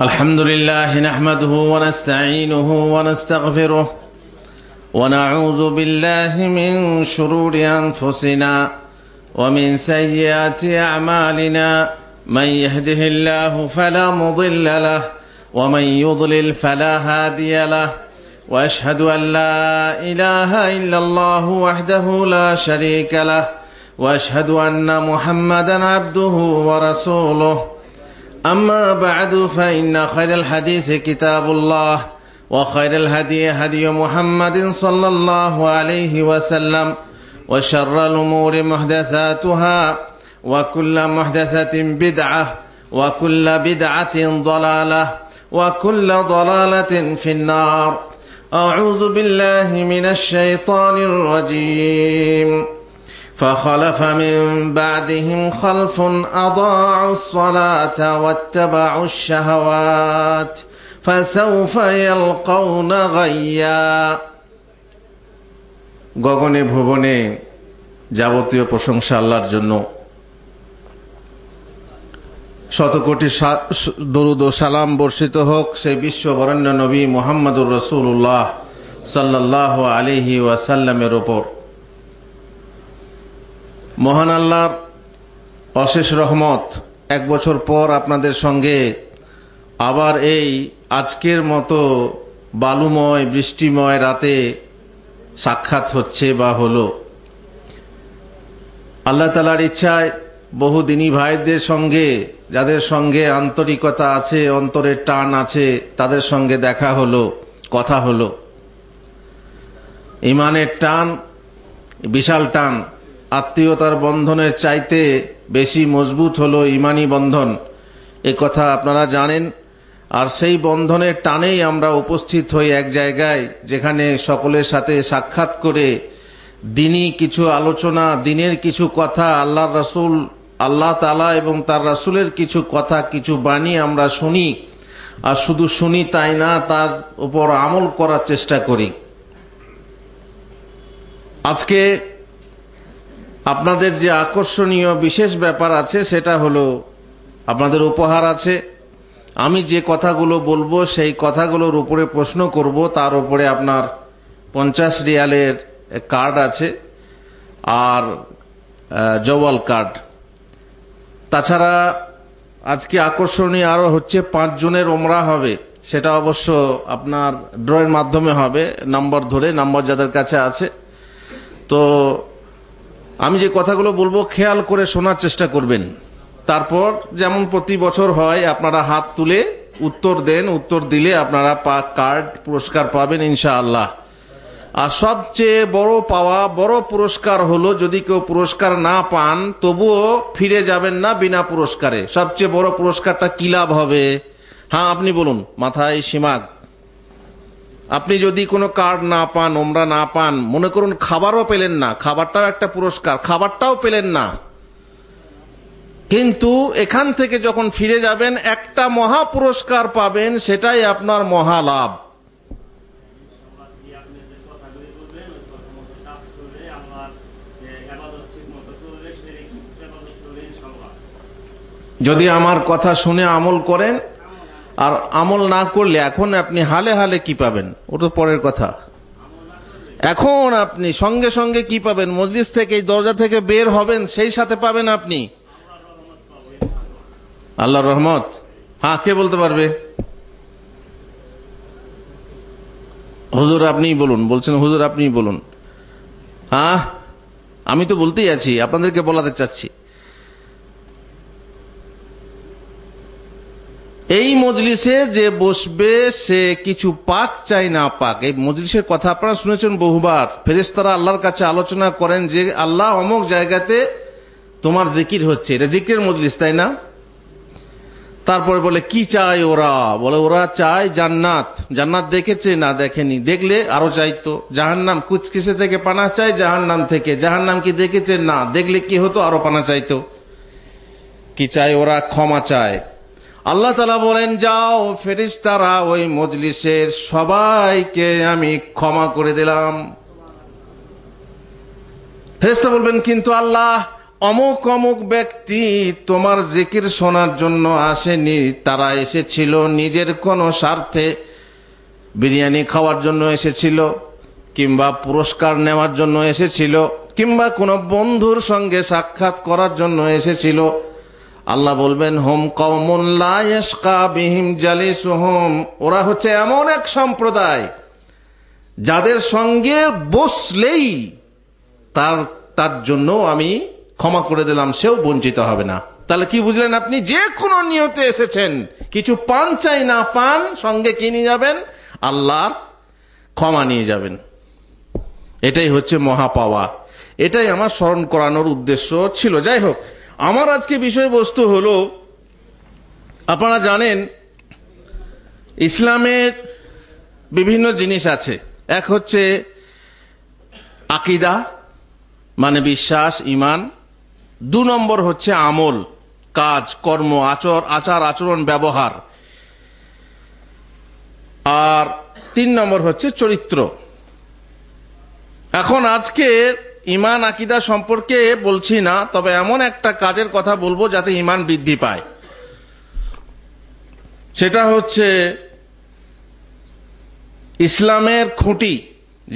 الحمد لله نحمده ونستعينه ونستغفره ونعوذ بالله من شرور أنفسنا ومن سيئات أعمالنا من يهده الله فلا مضل له ومن يضلل فلا هادي له وأشهد أن لا إله إلا الله وحده لا شريك له وأشهد أن محمدا عبده ورسوله أما بعد فإن خير الحديث كتاب الله وخير الهدي هدي محمد صلى الله عليه وسلم وشر الأمور محدثاتها وكل محدثة بدعة وكل بدعة ضلالة وكل ضلالة في النار. أعوذ بالله من الشيطان الرجيم. فخلف من بعدهم خلف أضاعوا الصلاة واتبعوا الشهوات فسوف يلقون غيا. গগনে ভুবনে যাবতীয় প্রশংসা আল্লাহর জন্য, শতকোটি দরুদ ও সালাম বর্ষিত হোক সেই বিশ্ববরেণ্য নবী মুহাম্মদুর রাসূলুল্লাহ সাল্লাল্লাহু আলাইহি ওয়াসাল্লামের উপর। মহান আল্লাহর অশেষ রহমত, এক বছর পর আপনাদের সঙ্গে আবার এই আজকের মতো বালুময় বৃষ্টিময় রাতে সাক্ষাৎ হচ্ছে বা হলো। আল্লাহ তাআলার ইচ্ছায় বহু দিনী ভাইদের সঙ্গে, যাদের সঙ্গে আন্তরিকতা আছে, অন্তরের টান আছে, তাদের সঙ্গে দেখা হলো, কথা হলো। ইমানের টান বিশাল টান, আত্মীয়তার বন্ধনের চাইতে বেশি মজবুত হলো ইমানি বন্ধন, এ কথা আপনারা জানেন। আর সেই বন্ধনের টানেই আমরা উপস্থিত হই এক জায়গায়, যেখানে সকলের সাথে সাক্ষাৎ করে দিনী কিছু আলোচনা, দিনের কিছু কথা, আল্লাহর রাসূল, আল্লাহ তাআলা এবং তার রাসূলের কিছু কথা, কিছু বাণী আমরা শুনি। আর শুধু শুনি তাই না, তার উপর আমল করার চেষ্টা করি। আজকে আপনাদের যে আকর্ষণীয় বিশেষ ব্যাপার আছে সেটা হলো আপনাদের উপহার আছে। আমি যে কথাগুলো বলবো সেই কথাগুলোর উপরে প্রশ্ন করব, তার উপরে আপনার 50 রিয়ালের কার্ড আছে আর জওয়াল কার্ড। তাছাড়া আজকে আকর্ষণীয় আরো হচ্ছে 5 জনের ওমরা হবে, সেটা অবশ্য আপনার ড্রয়ের মাধ্যমে হবে, নম্বর ধরে, নম্বর যাদের কাছে আছে। তো আমি যে কথাগুলো বলবো খেয়াল করে শোনার চেষ্টা করবেন। তারপর যেমন প্রতি বছর হয় আপনারা হাত তুলে উত্তর দেন, উত্তর দিলে আপনারা কার্ড পুরস্কার পাবেন ইনশাআল্লাহ। আর সবচেয়ে বড় পাওয়া, বড় পুরস্কার হলো যদি কেউ পুরস্কার না পান তবুও ফিরে যাবেন না বিনা পুরস্কারে। সবচেয়ে বড় পুরস্কারটা কি লাভ হবে? হ্যাঁ আপনি বলুন, মাথায় সিমাগ। আপনি যদি কোনো কার্ড না পান, ওমরা না পান, মনে করুন খাবারও পেলেন না, খাবারটাও একটা পুরস্কার, খাবারটাও পেলেন না, কিন্তু এখান থেকে যখন ফিরে যাবেন একটা মহা পুরস্কার পাবেন, সেটাই আপনার মহা লাভ। যদি আমার কথা শুনে আমল করেন, আর আমল না করলে এখন আপনি হালে হালে কি পাবেন ওটা পরের কথা। এখন আপনি সঙ্গে সঙ্গে কি পাবেন? মজলিস থেকে, এই দরজা থেকে বের হবেন, সেই সাথে পাবেন আপনি আল্লাহর রহমত। হ্যাঁ, কে বলতে পারবে? হুজুর আপনিই বলুন। বলছেন হুজুর আপনিই বলুন। হ্যাঁ, আমি তো বলতেই আছি, আপনাদেরকে বলাতে চাচ্ছি। এই মজলিসে যে বসবে সে কিছু পাক চাই না পাক, এই মজলিসের কথা আপনারা শুনেছেন বহুবার। ফেরেশতারা আল্লাহর কাছে আলোচনা করেন যে আল্লাহ অমুক জায়গাতে তোমার জিকির হচ্ছে, এটা জিকিরের মজলিস, তাই না? তারপরে বলে কি চায় ওরা? বলে ওরা চায় জান্নাত। জান্নাত দেখেছে? না দেখেনি। দেখলে আরো চাইতো। জাহান্নাম, কুছ কিসে থেকে পানা চায়? জাহান্নাম থেকে। জাহান্নাম কি দেখেছে? না। দেখলে কি হতো? আরো পানা চাইতো। কি চায় ওরা? ক্ষমা চায়। আল্লাহ তাআলা বলেন যাও ফেরেশতারা ওই মজলিসের সবাইকে আমি ক্ষমা করে দিলাম। ফেরেশতা বলবেন কিন্তু আল্লাহ অমুক অমুক ব্যক্তি তোমার জিকির শোনার জন্য আসেনি, তারা এসেছিল নিজের কোনো স্বার্থে, বিরিয়ানি খাওয়ার জন্য এসেছিল, কিংবা পুরস্কার নেওয়ার জন্য এসেছিল, কিংবা কোনো বন্ধুর সঙ্গে সাক্ষাৎ করার জন্য এসেছিল। আল্লাহ বলবেন হুম কওমুন লা ইয়াশকা বিহিম জালিসুহুম, ওরা হচ্ছে এমন এক সম্প্রদায় যাদের সঙ্গে বসলেই তার জন্য আমি ক্ষমা করে দিলাম, সেও বঞ্চিত হবে না। তাহলে কি বুঝলেন আপনি? যে কোনো নিয়তে এসেছেন, কিছু পান চাই না পান, সঙ্গে কি নিয়ে যাবেন? আল্লাহর ক্ষমা নিয়ে যাবেন। এটাই হচ্ছে মহা পাওয়া। এটাই আমার স্মরণ করানোর উদ্দেশ্য ছিল। যাই হোক, আমার আজকে বিষয়বস্তু হলো, আপনারা জানেন ইসলামের বিভিন্ন জিনিস আছে। এক হচ্ছে আকীদা, মানে বিশ্বাস, ঈমান। 2 নম্বর হচ্ছে আমল, কাজ, কর্ম, আচার আচরণ, ব্যবহার। আর 3 নম্বর হচ্ছে চরিত্র। এখন আজকে ঈমান আকীদা সম্পর্কে বলছি না, তবে এমন একটা কাজের কথা বলবো যাতে ঈমান বৃদ্ধি পায়। সেটা হচ্ছে ইসলামের খুঁটি।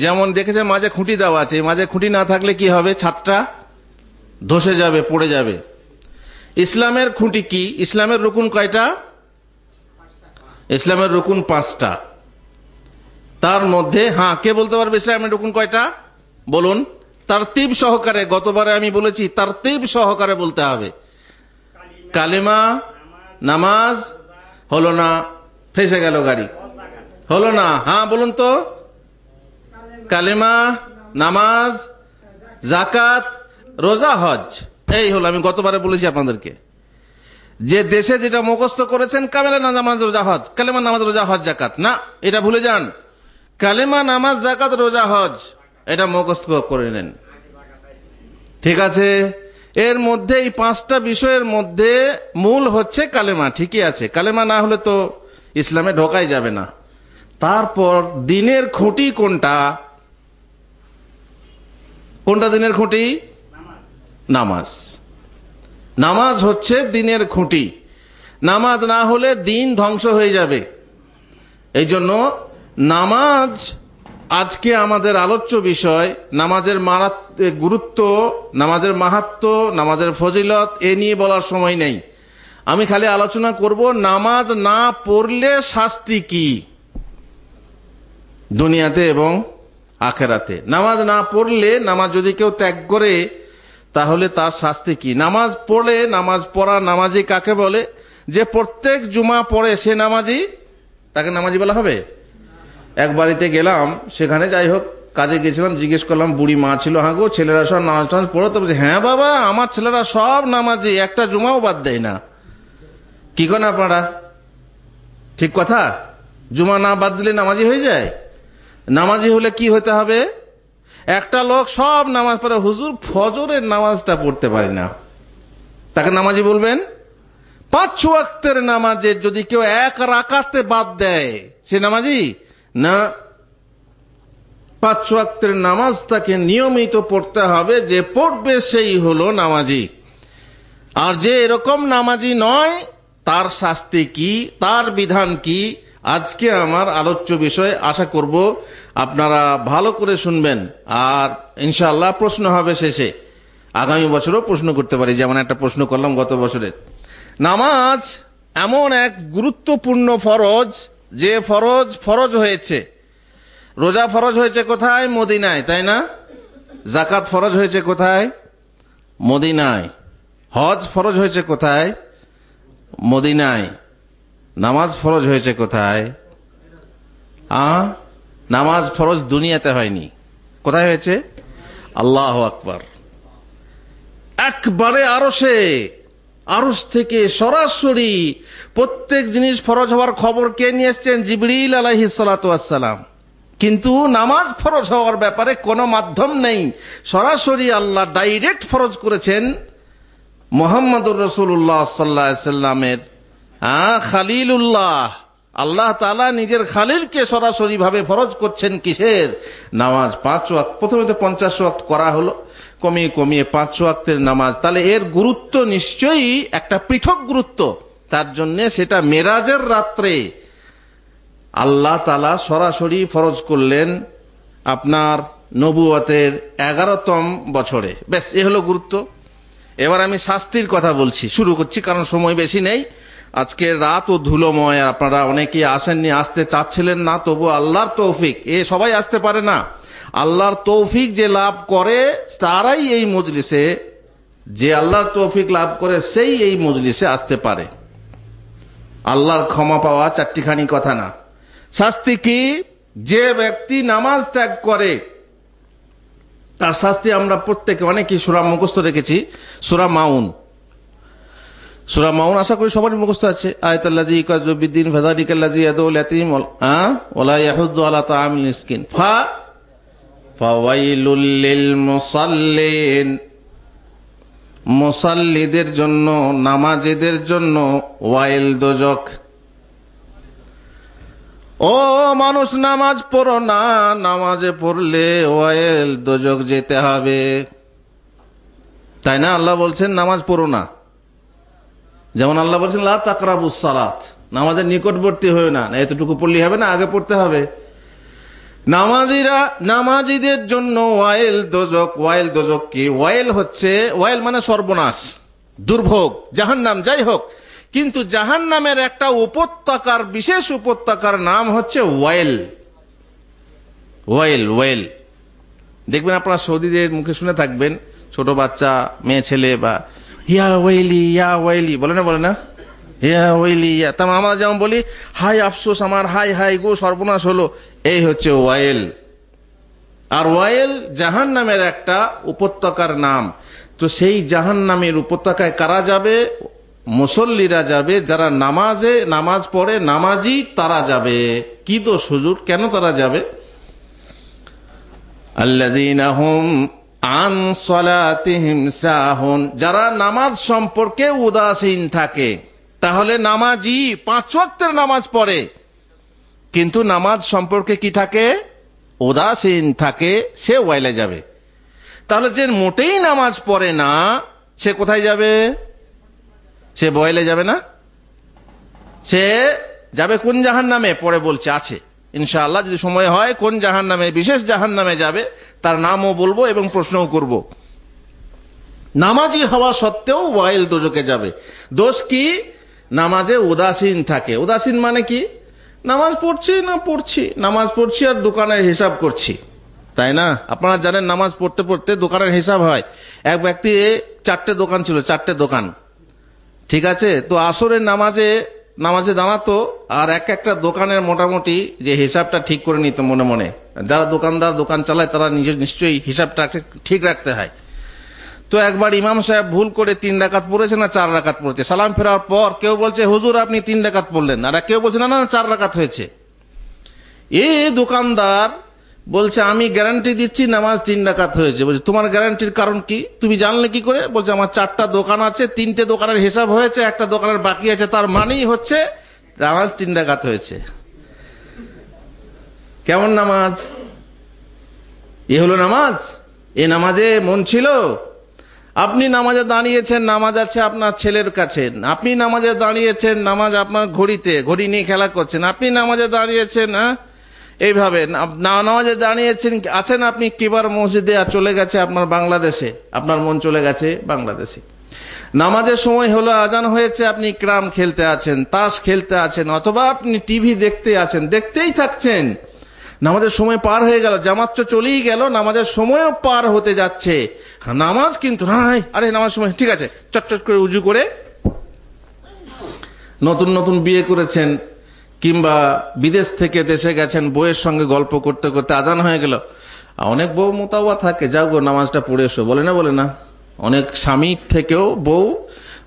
যেমন দেখেছে মাঝে খুঁটি দেওয়া আছে, মাঝে খুঁটি না থাকলে কি হবে? ছাদটা ধসে যাবে, পড়ে যাবে। ইসলামের খুঁটি কি? ইসলামের রুকুন কয়টা? ইসলামের রুকুন 5টা। তার মধ্যে কে বলতে পারবে ইসলামের রুকুন কয়টা? বলুন তারতিব সহকারে। গতবারে আমি বলেছি তারতিব সহকারে বলতে হবে। কালিমা, নামাজ হলো না, ফেসে গেল গাড়ি, হলো না। বলুন তো, কালিমা, নামাজ, যাকাত, রোজা, হজ, এই হলো। আমি গতবারে বলেছি আপনাদেরকে, যে দেশে যেটা মুখস্থ করেছেন কামেলা নামাজ রোজা হজ, কালেমা নামাজ রোজা হজ জাকাত, না, এটা ভুলে যান। কালেমা নামাজ জাকাত রোজা হজ এটা মুখস্থ করে নেন, ঠিক আছে? এর মধ্যে এই 5টা বিষয়ের মধ্যে মূল হচ্ছে কালেমা। ঠিকই আছে, কালেমা না হলে তো ইসলামে ঢোকাই যাবে না। তারপর দিনের খুঁটি কোনটা? কোনটা দিনের খুঁটি? নামাজ। নামাজ হচ্ছে দিনের খুঁটি। নামাজ না হলে দিন ধ্বংস হয়ে যাবে। এই জন্য নামাজ আজকে আমাদের আলোচ্য বিষয়। নামাজের গুরুত্ব, নামাজের মাহাত্ম্য, নামাজের ফজিলত এ নিয়ে বলার সময় নেই। আমি খালি আলোচনা করব নামাজ না পড়লে শাস্তি কি দুনিয়াতে এবং আখেরাতে। নামাজ না পড়লে, নামাজ যদি কেউ ত্যাগ করে তাহলে তার শাস্তি কি? নামাজ পড়লে, নামাজ পড়া নামাজি কাকে বলে? যে প্রত্যেক জুমা পড়ে সে নামাজি, তাকে নামাজি বলা হবে? এক বাড়িতে গেলাম, সেখানে যাই হোক কাজে গেছিলাম, জিজ্ঞেস করলাম, বুড়ি মা ছিল, গো ছেলেরা সব নামাজ টামাজ পড়ো? তো বলছে হ্যাঁ বাবা, আমার ছেলেরা সব নামাজি, একটা জুমাও বাদ দেয় না। কি করেন আপনারা? ঠিক কথা? জুমা না বাদ দিলে নামাজি হয়ে যায়? নামাজি হলে কি হতে হবে? একটা লোক সব নামাজ পড়ে, হুজুর ফজরের নামাজটা পড়তে পারি না, তাকে নামাজি বলবেন? 5 ওয়াক্তের নামাজে যদি কেউ 1 রাকাতে বাদ দেয় সে নামাজি না। 5 ওয়াক্তের নামাজ তাকে নিয়মিত পড়তে হবে, যে পড়বে সেই হলো নামাজি। আর যে এরকম নামাজি নয় তার শাস্তি কি, তার বিধান কি, আজকে আমার আলোচ্য বিষয়। আশা করব আপনারা ভালো করে শুনবেন, আর ইনশাআল্লাহ প্রশ্ন হবে শেষে। আগামী বছরও প্রশ্ন করতে পারি, যেমন একটা প্রশ্ন করলাম গত বছরের। নামাজ এমন এক গুরুত্বপূর্ণ ফরজ, যে ফরজ হয়েছে। রোজা ফরজ হয়েছে কোথায়? মদিনায়, তাই না? যাকাত ফরজ হয়েছে কোথায়? মদিনায়। হজ ফরজ হয়েছে কোথায়? মদিনায়। নামাজ ফরজ হয়েছে কোথায়? নামাজ ফরজ দুনিয়াতে হয়নি, কোথায় হয়েছে? আল্লাহু আকবার। একবারে আরশ থেকে সরাসরি প্রত্যেক জিনিস ফরজ হওয়ার খবর কে নিয়ে এসছেন? জিবরিল আলাইহিস সালাতু ওয়াস সালাম। কিন্তু নামাজ ফরজ হওয়ার ব্যাপারে কোনো মাধ্যম নেই, সরাসরি আল্লাহ ডাইরেক্ট ফরজ করেছেন মুহাম্মদুর রাসূলুল্লাহ সাল্লাল্লাহু আলাইহি ওয়াসাল্লামের খালিলুল্লাহ আল্লাহ তাআলা নিজের খালিলকে সরাসরি ভাবে ফরজ করছেন কিসের? নামাজ 5 ওয়াক্ত। প্রথমে তো 50 ওয়াক্ত করা হলো, কমিয়ে কমিয়ে 5 ওয়াক্তের নামাজ। তাহলে এর গুরুত্ব নিশ্চয়ই একটা পৃথক গুরুত্ব। তার জন্য সেটা মেরাজের রাত্রে আল্লাহ তাআলা সরাসরি ফরজ করলেন আপনার নবুয়তের 11তম বছরে। ব্যাস, এ হলো গুরুত্ব। এবার আমি শাস্তির কথা বলছি, শুরু করছি, কারণ সময় বেশি নেই। আজকে রাত ও ধুলোময়, আপনারা অনেকেই আসেননি, আসতে চাচ্ছিলেন না, তবু আল্লাহর তৌফিক, এ সবাই আসতে পারে না। আল্লাহর তৌফিক যে লাভ করে তারাই এই মজলিসে, যে আল্লাহর তৌফিক লাভ করে সেই এই মজলিসে আসতে পারে। আল্লাহর ক্ষমা পাওয়া চারটিখানি কথা না। শাস্তি কি? যে ব্যক্তি নামাজ ত্যাগ করে তার শাস্তি আমরা প্রত্যেকে অনেকেই সূরা মুখস্থ রেখেছি। সূরা মাউন, সূরা মাউন আশা করি সবারই মুখস্থ আছে। আয়াতুল্লাযী ইউকাযযিবু বিদ্দীন ফাযালিকাল্লাযী ইয়াদউল ইয়াতীম ওয়ালা ইয়াহুদ্দু আলা তাআমিল মিসকিন ফাওয়াইলুল লিল মুসাল্লিন। মুসাল্লিদের জন্য, নামাজীদের জন্য ওয়াইল, দোজখ। ও মানুষ, নামাজ পড়ো না, নামাজে পড়লে ওয়াইল, দোজখ যেতে হবে। তাই না? আল্লাহ বলছেন নামাজ পড়ো না। যেমন আল্লাহ বলছেন লা তাকরাবুস সালাত, নামাজের নিকটবর্তী হয়ে না। এতটুকু পড়লেই হবে না, আগে পড়তে হবে। নামাজীদের জন্য ওয়াইল, দোজখ। ওয়াইল, দোজখ কি? ওয়াইল হচ্ছে, ওয়াইল মানে সর্বনাশ, দুর্ভোগ, জাহান্নাম। যাই হোক, কিন্তু জাহান্নামের একটা উপত্যকার, বিশেষ উপত্যকার নাম হচ্ছে ওয়াইল। ওয়াইল, ওয়াইল। দেখবেন আপনারা সৌদিদের মুখে শুনে থাকবেন, ছোট বাচ্চা, মেয়ে ছেলে বা ইয়া ওয়াইলি, ইয়া ওয়াইলি বলে না, বলে না? ইয়া ওয়াইলি, ইয়া। তার আমরা যেমন বলি হাই আফসোস আমার, হাই হাই গো সর্বনাশ হলো, এই হচ্ছে ওয়াইল। আর ওয়াইল জাহান্নামের একটা উপত্যকার নাম। তো সেই জাহান্নামের উপত্যকায় কারা যাবে? মুসল্লিরা যাবে, যারা নামাজ পড়ে, নামাজি তারা যাবে। কি দোষ হুজুর, কেন তারা যাবে? আল্লাযীনা হুম আন সালাতিহিম সাহুন, যারা নামাজ সম্পর্কে উদাসীন থাকে। তাহলে নামাজি 5 ওয়াক্তের নামাজ পড়ে, কিন্তু নামাজ সম্পর্কে কি থাকে? উদাসীন থাকে, সে ওয়াইলে যাবে। তাহলে যে মোটেই নামাজ পড়ে না, সে কোথায় যাবে? সে ওয়াইলে যাবে না, সে যাবে কোন জাহান্নামে? পরে বলছে, আছে ইনশাআল্লাহ, যদি সময় হয় কোন জাহান্নামে, বিশেষ জাহান্নামে যাবে, তার নামও বলবো এবং প্রশ্নও করব। নামাজি হওয়া সত্ত্বেও ওয়াইল, দোজখে যাবে। দোষ কি? নামাজে উদাসীন থাকে। উদাসীন মানে কি? নামাজ পড়ছি না পড়ছি, নামাজ পড়ছি আর দোকানের হিসাব করছি, তাই না? আপনারা জানেন নামাজ পড়তে পড়তে দোকানের হিসাব হয়। এক ব্যক্তি 4টে দোকান ছিল, 4টে দোকান, ঠিক আছে? তো আসরের নামাজে দাঁড়াতো, আর একটা দোকানের মোটামুটি যে হিসাবটা ঠিক করে নিত মনে মনে। যারা দোকানদার, দোকান চালায়, তারা নিজের নিশ্চয়ই হিসাবটা ঠিক রাখতে হয়। তো একবার ইমাম সাহেব ভুল করে 3 রাকাত পড়েছে না 4 রাকাত পড়েছে। সালাম ফেরার পর কেউ বলছে হুজুর আপনি 3 রাকাত পড়লেন, আর কেউ বলছে না না 4 রাকাত হয়েছে। এই দোকানদার বলছে আমি গ্যারান্টি দিচ্ছি নামাজ 3 রাকাত হয়েছে। বলছে তোমার গ্যারান্টির কারণ কি? তুমি জানলে কি করে? বলছে আমার 4টা দোকান আছে, 3টে দোকানের হিসাব হয়েছে, একটা দোকানের বাকি আছে, তার মানেই হচ্ছে নামাজ 3 রাকাত হয়েছে। কেমন নামাজ? এ হলো নামাজ? এ নামাজে মন ছিল? আপনি নামাজে দাঁড়িয়েছেন, নামাজ আছে আপনার ছেলের কাছে। আপনি নামাজে দাঁড়িয়েছেন, নামাজ আপনার ঘড়িতে, ঘড়ি নিয়ে খেলা করছেন। আপনি নামাজে দাঁড়িয়েছেন, এইভাবে নামাজে দাঁড়িয়েছেন, আছেন আপনি কিবার মসজিদে, আর চলে গেছে আপনার বাংলাদেশে, আপনার মন চলে গেছে বাংলাদেশে। নামাজের সময় হলো, আজান হয়েছে, আপনি ক্রাম খেলতে আছেন, তাস খেলতে আছেন, অথবা আপনি টিভি দেখতে আছেন, দেখতেই থাকছেন। নামাজের সময় পার হয়ে গেল, জামাত তো চলেই গেল, নামাজের সময়ও পার হতে যাচ্ছে, নামাজ কিন্তু নাই। আরে নামাজ সময়, ঠিক আছে, চটচট করে উজু করে, নতুন নতুন বিয়ে করেছেন কিংবা বিদেশ থেকে দেশে গেছেন, বউয়ের সঙ্গে গল্প করতে করতে আজান হয়ে গেল। অনেক বউ মোতাওয়া থাকে, যাও গো নামাজটা পড়ে এসো, বলে না, বলে না? অনেক স্বামীর থেকেও বউ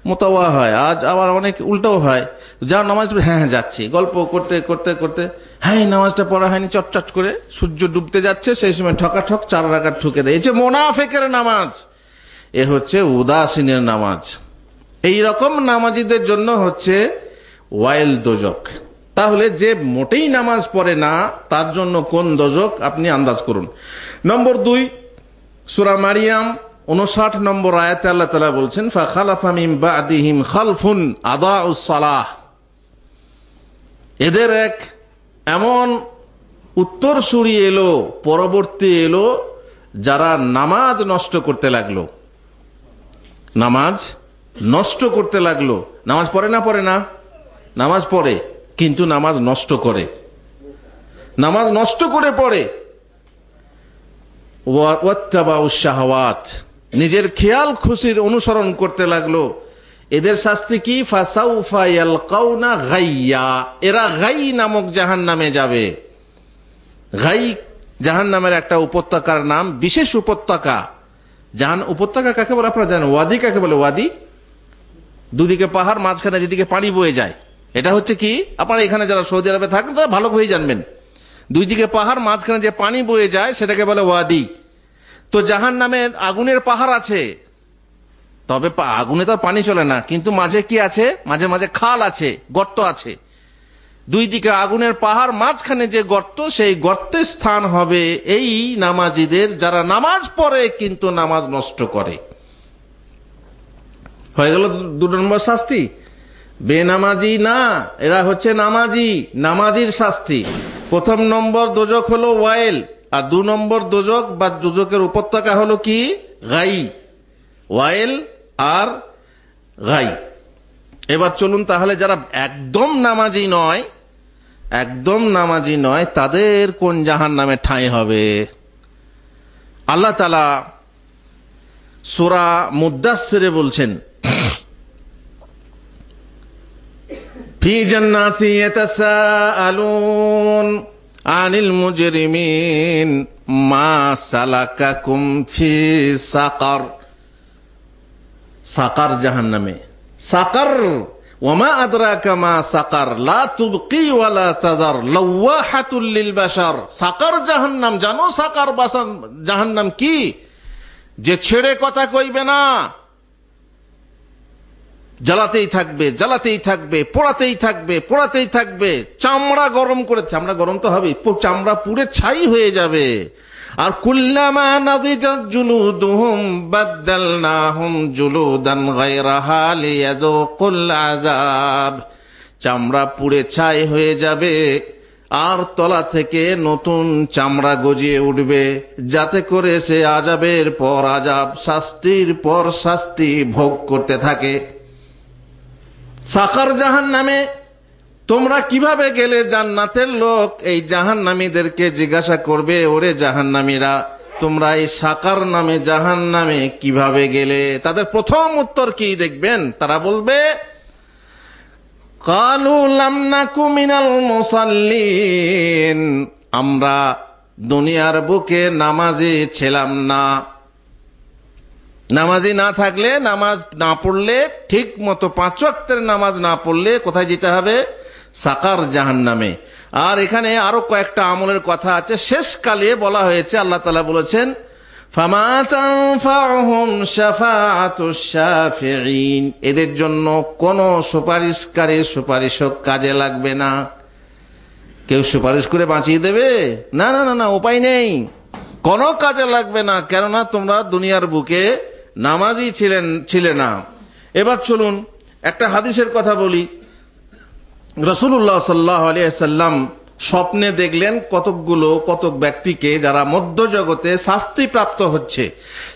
মোতাওয়া হয়, আজ আবার অনেক উল্টোও হয়, যাও নামাজ, হ্যাঁ হ্যাঁ যাচ্ছি। গল্প করতে করতে করতে হ্যাঁ নামাজটা পড়া হয়নি, চটচট করে সূর্য ডুবতে যাচ্ছে, সেই সময় ঠকাঠক 4 রাকাত ঠুকে দেয়। এই যে মুনাফিকের নামাজ, এ হচ্ছে উদাসীনের নামাজ। এই রকম নামাজীদের জন্য হচ্ছে ওয়াইল, দোজখ। তাহলে যে মোটেই নামাজ পড়ে না তার জন্য কোন দোজখ আপনি আন্দাজ করুন। নম্বর 2, সূরা মারিয়াম 59 নম্বর আয়াতে আল্লাহ তাআলা বলছেন, ফাখালাফা মিন বা'দিহিম খালফুন আদাউস সালাহ। এদের এক এমন উত্তরসূরি এলো, পরবর্তী এলো, যারা নামাজ নষ্ট করতে লাগলো, নামাজ নষ্ট করতে লাগলো। নামাজ পড়ে না পড়ে না? নামাজ পড়ে, কিন্তু নামাজ নষ্ট করে, নামাজ নষ্ট করে পড়ে। ওয়াত্তাবাউশ শাহাওয়াত, নিজের খেয়াল খুশির অনুসরণ করতে লাগলো। এদের শাস্তি কি? ফাসাউফা ইয়ালকাউনা গাইয়া, এরা গাই নামক জাহান্নামে যাবে। গাই জাহান্নামের একটা উপত্যকার নাম, বিশেষ উপত্যকা। উপত্যকা কাকে বলে আপনারা জানেন? ওয়াদি কাকে বলে? ওয়াদি, দুদিকে পাহাড়, মাঝখানে যেদিকে পানি বয়ে যায়, এটা হচ্ছে কি, আপনারা এখানে যারা সৌদি আরবে থাকেন তারা ভালো করে জানবেন, দুই দিকে পাহাড়, মাঝখানে যে পানি বয়ে যায় সেটাকে বলে ওয়াদি। তো জাহান্নামের আগুনের পাহাড় আছে, তবে আগুনে তো পানি চলে না, কিন্তু মাঝে কি আছে? মাঝে মাঝে খাল আছে, গর্ত আছে। দুই দিকে আগুনের পাহাড়, মাঝখানে যে গর্ত, সেই গর্তের স্থান হবে এই নামাজিদের, যারা নামাজ পড়ে কিন্তু নামাজ নষ্ট করে। হয়ে গেল 2 নম্বর শাস্তি। বেনামাজি না, এরা হচ্ছে নামাজি, নামাজির শাস্তি। 1 নম্বর দোজখ হলো ওয়াইল, আর 2 নম্বর দোজখ বা দোজখের উপত্যকা হলো কি? গাই। ওয়াইল আর গাই। এবার চলুন তাহলে যারা একদম নামাজি নয়, একদম নামাজি নয়, তাদের কোন জাহান্নামে ঠাঁই হবে? আল্লাহ তাআলা সূরা মুদ্দাসসিরে বলছেন, ফি জান্নাতি ইয়াতাসাআলুন আনিল মুজরিমিন মা সালাকাকুম ফি সাকার। সাকার জাহান্নামে, সাকার, ওয়ামা আদরাকা মা সাকার, লা তুবকি ওয়ালা তাজার, লাওয়াহাতুল লিল বাশার। সাকার জাহান্নাম, জানো সাকার জাহান্নাম কি? যে ছেড়ে কথা কইবে না, জ্বালাতেই থাকবে, জ্বালাতেই থাকবে, পোড়াতেই থাকবে, পোড়াতেই থাকবে, চামড়া গরম করে, চামড়া গরম তো হবে, চামড়া পুড়ে ছাই হয়ে যাবে। আর কুল্লামা নাযিজাত জুলুদুহুম বাদদালনাহুম জুলুদান গায়রাহা লিয়াযুকুল আযাব। চামড়া পুড়ে ছাই হয়ে যাবে, আর তলা থেকে নতুন চামড়া গজিয়ে উঠবে, যাতে করে সে আযাবের পর আযাব, শাস্তির পর শাস্তি ভোগ করতে থাকে। সাকার জাহান্নামে তোমরা কিভাবে গেলে? জান্নাতের লোক এই জাহান্নামীদেরকে জিজ্ঞাসা করবে, ওরে জাহান্নামীরা, তোমরা এই সাকার নামে জাহান্নামে কিভাবে গেলে? তাদের প্রথম উত্তর কি দেখবেন? তারা বলবে, কালু লাম নাকু মিনাল মুসাল্লিন, আমরা দুনিয়ার বুকে নামাজি ছিলাম না। নামাজি না থাকলে, নামাজ না পড়লে, ঠিক মতো 5 ওয়াক্তের নামাজ না পড়লে কোথায় যেতে হবে? সাকার জাহান্নামে। আর এখানে আরো কয়েকটা আমলের কথা আছে, শেষকালে বলা হয়েছে। আল্লাহ তাআলা বলেছেন, ফামা তানফাউহুম শাফাআতুশ শাফিঈন, এদের জন্য কোন সুপারিশকারী সুপারিশও কাজে লাগবে না। কেউ সুপারিশ করে বাঁচিয়ে দেবে? না না না না, উপায় নেই, কোনো কাজে লাগবে না, কেননা তোমরা দুনিয়ার বুকে নামাজি ছিলে না। এবার চলুন একটা হাদিসের কথা বলি। রাসূলুল্লাহ সাল্লাল্লাহু আলাইহি ওয়াসাল্লাম স্বপ্নে দেখলেন কতক ব্যক্তিকে যারা মধ্যজগতে শাস্তিপ্রাপ্ত হচ্ছে,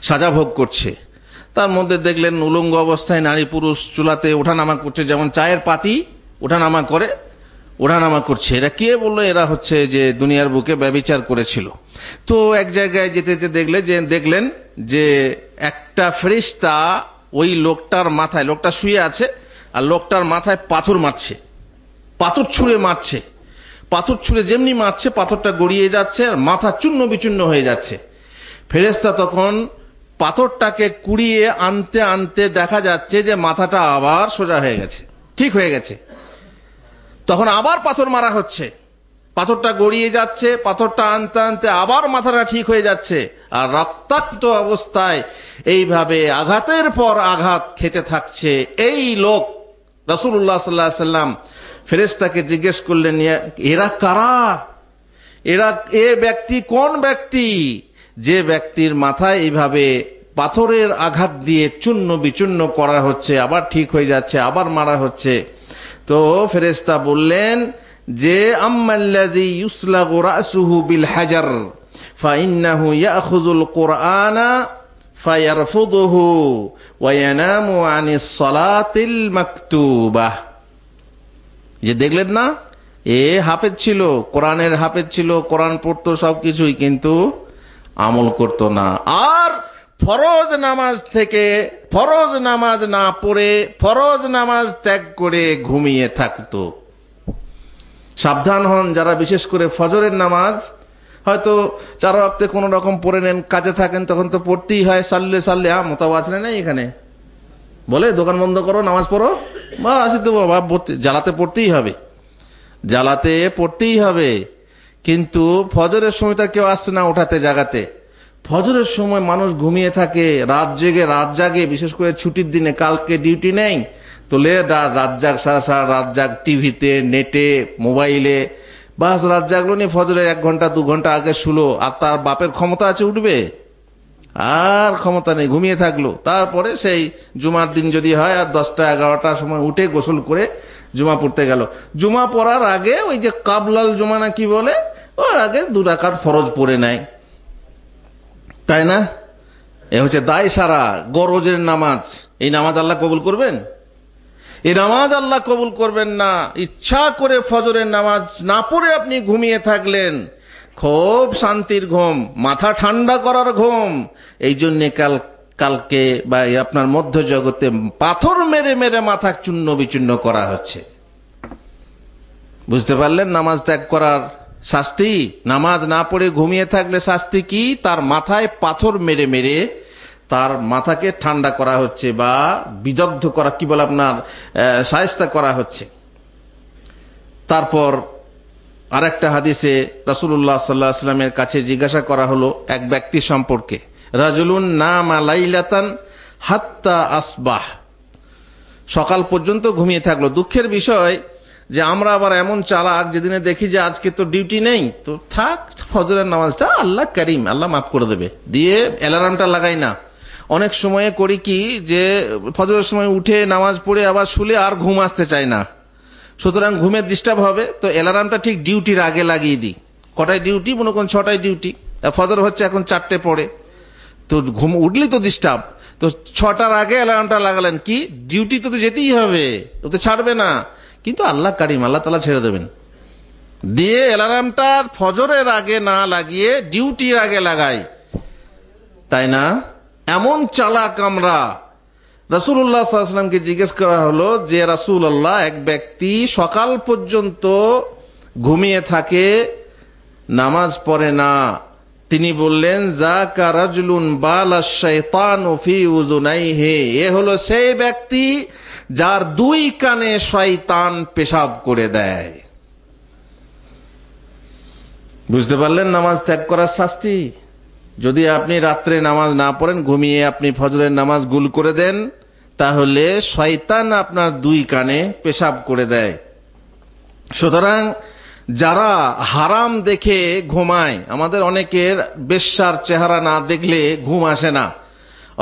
সাজা ভোগ করছে। তার মধ্যে দেখলেন উলঙ্গ অবস্থায় নারী পুরুষ চুলাতে ওঠানামা করছে, যেমন চায়ের পাতি ওঠানামা করে, ওঠানামা করছে। এরা কে বললো? এরা হচ্ছে যে দুনিয়ার বুকে ব্যভিচার করেছিল। তো এক জায়গায় যেতে যেতে দেখলেন যে একটা ফেরেশতা ওই লোকটার মাথায়, লোকটা শুয়ে আছে আর লোকটার মাথায় পাথর মারছে, পাথর ছুঁড়ে মারছে। পাথর ছুঁড়ে যেমনি মারছে, পাথরটা গড়িয়ে যাচ্ছে আর মাথা চূর্ণ বিচূর্ণ হয়ে যাচ্ছে। ফেরেশতা তখন পাথরটাকে কুড়িয়ে আনতে আনতে দেখা যাচ্ছে যে মাথাটা আবার সোজা হয়ে গেছে, ঠিক হয়ে গেছে। তখন আবার পাথর মারা হচ্ছে, পাথরটা গড়িয়ে যাচ্ছে, পাথরটা আনতে আনতে আবার মাথাটা ঠিক হয়ে যাচ্ছে। আর রক্তাক্ত অবস্থায় এইভাবে আঘাতের পর আঘাত খেতে থাকছে এই লোক। রাসূলুল্লাহ সাল্লাল্লাহু আলাইহি সাল্লাম ফেরেশতাকে জিজ্ঞেস করলেন, এরা কারা? এ ব্যক্তি কোন ব্যক্তি যে ব্যক্তির মাথায় এইভাবে পাথরের আঘাত দিয়ে চূর্ণ বিচূর্ণ করা হচ্ছে, আবার ঠিক হয়ে যাচ্ছে, আবার মারা হচ্ছে? তো ফেরেশতা বললেন যে আম্মাল্লাযী ইউসলাগু রাসুহু বিল হাজার ফাইন্নাহু ইয়াখুযুল কুরআনা ফায়ারফুদুহু ওয়া ইয়ানামু আনিস সালাতিল মাকতুবাহ। যে দেখলেন না, এ হাফেজ ছিল, কোরআনের হাফেজ ছিল, কোরআন পড়তো সবকিছুই, কিন্তু আমল করতো না। আর ফরজ নামাজ থেকে ফরজ নামাজ না পড়ে ফরজ নামাজ ত্যাগ করে ঘুমিয়ে থাকতো। সাবধান হন যারা বিশেষ করে ফজরের নামাজ হয়তো 4 ওয়াক্তে কোন রকম পড়ে নেন, কাজে থাকেন, তখন তো পড়তেই হয়। সাল্লে সাল্লে মোতাবাজ নেই এখানে বলে দোকান বন্ধ করো, নামাজ পড়ো, বা আসি তো বাবা জ্বালাতে পড়তেই হবে, জ্বালাতে পড়তেই হবে। কিন্তু ফজরের সময়টা কেউ আসছে না ওঠাতে জাগাতে। ফজরের সময় মানুষ ঘুমিয়ে থাকে, রাত জাগে, বিশেষ করে ছুটির দিনে, কালকে ডিউটি নেই, তোলে রাত জাগ, সারা রাত জাগ, টিভিতে, নেটে, মোবাইলে, বাস রাত জাগলো নিয়ে ফজরের 1 ঘন্টা 2 ঘন্টা আগে শুলো। আর তার বাপের ক্ষমতা আছে উঠবে? আর ক্ষমতা নেই, ঘুমিয়ে থাকলো। তারপরে সেই জুমার দিন যদি হয় আর 10টা 11টার সময় উঠে গোসল করে জুমা পড়তে গেল। জুমা পড়ার আগে ওই যে কাবলাল জুমা না কি বলে, ওর আগে 2 রাকাত ফরজ পড়ে নেয়, তাই না? এ হচ্ছে দায় সারা গরজের নামাজ। এই নামাজ আল্লাহ কবুল করবেন? এই নামাজ আল্লাহ কবুল করবেন না। ইচ্ছা করে ফজরের নামাজ না পড়ে আপনি ঘুমিয়ে থাকলেন, খুব শান্তির ঘুম, মাথা ঠান্ডা করার ঘুম। এই জন্যে কালকে বা আপনার মধ্য জগতে পাথর মেরে মেরে মাথা চূর্ণ বিচূর্ণ করা হচ্ছে। বুঝতে পারলেন নামাজ ত্যাগ করার শাস্তি? নামাজ না পড়ে ঘুমিয়ে থাকলে শাস্তি কি? তার মাথায় পাথর মেরে মেরে তার মাথাকে ঠান্ডা করা হচ্ছে, বা বিদগ্ধ করা, কি বলে আপনার, শায়েস্তা করা হচ্ছে। তারপর আরেকটা হাদিসে রাসূলুল্লাহ সাল্লাল্লাহু আলাইহি ওয়াসাল্লামের কাছে জিজ্ঞাসা করা হলো এক ব্যক্তি সম্পর্কে, রাজুলুন নামা লাইলাতান হাত্তা আসবাহ, সকাল পর্যন্ত ঘুমিয়ে থাকলো। দুঃখের বিষয় যে আমরা আবার এমন চালাক, যেদিনে দেখি যে আজকে তো ডিউটি নেই, তো থাক ফজরের নামাজটা আল্লাহ করিম, আল্লাহ মাফ করে দেবে, দিয়ে অ্যালার্মটা লাগাই না। অনেক সময়ে করি কি যে ফজরের সময় উঠে নামাজ পড়ে আবার শুলে আর ঘুম আসতে চায় না, সুতরাং ঘুমের ডিস্টার্ব হবে, তো অ্যালার্মটা ঠিক ডিউটির আগে লাগিয়ে দিই। কটায় ডিউটি? মনে করুন 6টায় ডিউটি, ফজর হচ্ছে এখন 4টে পড়ে, তো ঘুম উঠলি তো ডিস্টার্ব, তো 6টার আগে অ্যালার্মটা লাগালেন, কি ডিউটি তো যেতেই হবে, ও তো ছাড়বে না, কিন্তু আল্লাহ কারিম, আল্লাহ তাআলা ছেড়ে দেবেন। দিয়ে অ্যালার্মটা ফজরের আগে না লাগিয়ে ডিউটির আগে লাগাই, তাই না? এমন চালাক আমরা। রাসূলুল্লাহ সাল্লাল্লাহু আলাইহি ওয়াসাল্লামকে জিজ্ঞেস করা হলো যে রাসূলুল্লাহ, এক ব্যক্তি সকাল পর্যন্ত ঘুমিয়ে থাকে, নামাজ পড়ে না। তিনি বললেন, যাকা রাজুলুন বালা শাইতানু ফি উযুনাইহি, এ হলো সেই ব্যক্তি যার 2 কানে শয়তান পেশাব করে দেয়। বুঝতে পারলেন নামাজ ত্যাগ করার শাস্তি? যদি আপনি রাত্রে নামাজ না পড়েন, ঘুমিয়ে আপনি ফজরের নামাজ গুল করে দেন, তাহলে শয়তান আপনার 2 কানে পেশাব করে দেয়। সুতরাং যারা হারাম দেখে ঘুমায়, আমাদের অনেকের বেশ্যার চেহারা না দেখলে ঘুম আসে না,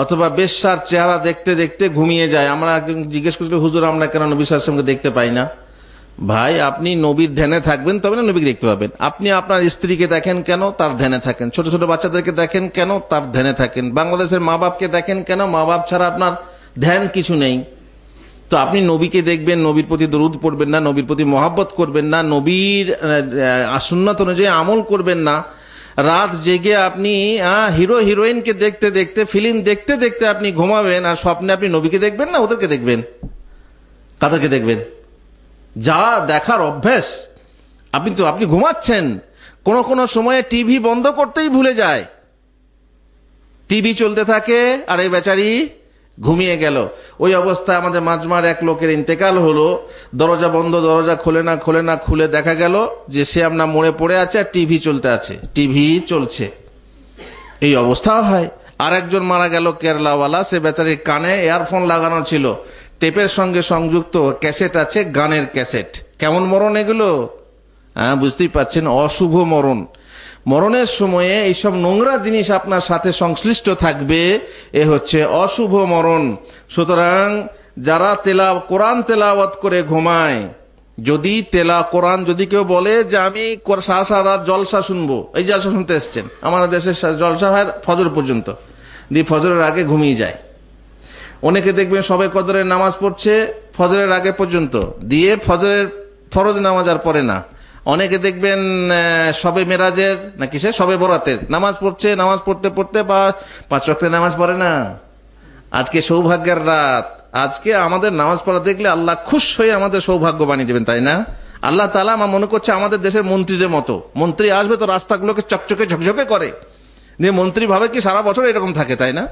অথবা বেশ্যার চেহারা দেখতে দেখতে ঘুমিয়ে যায়। আমরা একজন জিজ্ঞেস করছিল, হুজুর আমরা কেন নবী সাল্লাল্লাহু আলাইহি ওয়াসাল্লামকে দেখতে পাই না? ভাই, আপনি নবীর ধ্যানে থাকবেন তবে না নবীকে দেখতে পাবেন। আপনি আপনার স্ত্রীকে দেখেন কেন? তার ধ্যানে থাকেন। ছোট ছোট বাচ্চাদেরকে দেখেন কেন? তার ধ্যানে থাকেন। বাংলাদেশের মা বাপকে দেখেন কেন? মা বাপ ছাড়া আপনার ধ্যান কিছু নেই। তো আপনি নবীকে দেখবেন, নবীর প্রতি দরুদ পড়বেন না, নবীর প্রতি মহব্বত করবেন না, নবীর সুন্নাত অনুযায়ী আমল করবেন না, রাত জেগে আপনি হিরো হিরোইনকে দেখতে দেখতে, ফিল্ম দেখতে দেখতে আপনি ঘুমাবেন, আর স্বপ্নে আপনি নবীকে দেখবেন না ওদেরকে দেখবেন? কাদেরকে দেখবেন? যা দেখার অভ্যাস, আপনি ঘুমাচ্ছেন, কোন কোন সময়ে টিভি বন্ধ করতেই ভুলে যায়, টিভি চলতে থাকে আর এই বেচারি ঘুমিয়ে গেল। ওই অবস্থায় আমাদের মাজমার এক লোকের ইন্তেকাল হলো, দরজা বন্ধ, দরজা খোলে না, খুলে দেখা গেল যে সে আপনার মোড়ে পড়ে আছে আর টিভি চলতে আছে, টিভি চলছে। এই অবস্থাও হয়। আর একজন মারা গেল কেরালাওয়ালা, সে বেচারির কানে ইয়ারফোন লাগানো ছিল, টেপের সঙ্গে সংযুক্ত ক্যাসেট আছে, গানের ক্যাসেট। কেমন মরণ এগুলো? বুঝতেই পাচ্ছেন, অশুভ মরণ। মরণের সময়ে এইসব নোংরা জিনিস আপনার সাথে সংশ্লিষ্ট থাকবে, এ হচ্ছে অশুভ মরণ। সুতরাং যারা কোরআন তেলাওয়াত করে ঘুমায়, যদি কোরআন যদি কেউ বলে যে আমি সারা রাত জলসা শুনবো, এই জলসা শুনতে এসছেন, আমাদের দেশের জলসা হয় ফজর পর্যন্ত, দিয়ে ফজরের আগে ঘুমিয়ে যায়। অনেকে দেখবেন সবে কদরের নামাজ পড়ছে ফজরের আগে পর্যন্ত, দিয়ে ফজরের ফরজ নামাজ আর পড়ে না। অনেকে দেখবেন সবে মেরাজের না কিসে সবে বরাতের নামাজ পড়ছে, নামাজ পড়তে পড়তে বা 5 ওয়াক্তের নামাজ পড়ে না। আজকে সৌভাগ্যের রাত, আজকে আমাদের নামাজ পড়া দেখলে আল্লাহ খুশ হয়ে আমাদের সৌভাগ্য বানিয়ে দেবেন, তাই না? আল্লাহ তাআলা আমার মনে করছে আমাদের দেশের মন্ত্রীদের মতো। মন্ত্রী আসবে তো রাস্তাগুলোকে চকচকে ঝকঝকে করে, দিয়ে মন্ত্রী ভাবে কি সারা বছর এরকম থাকে, তাই না?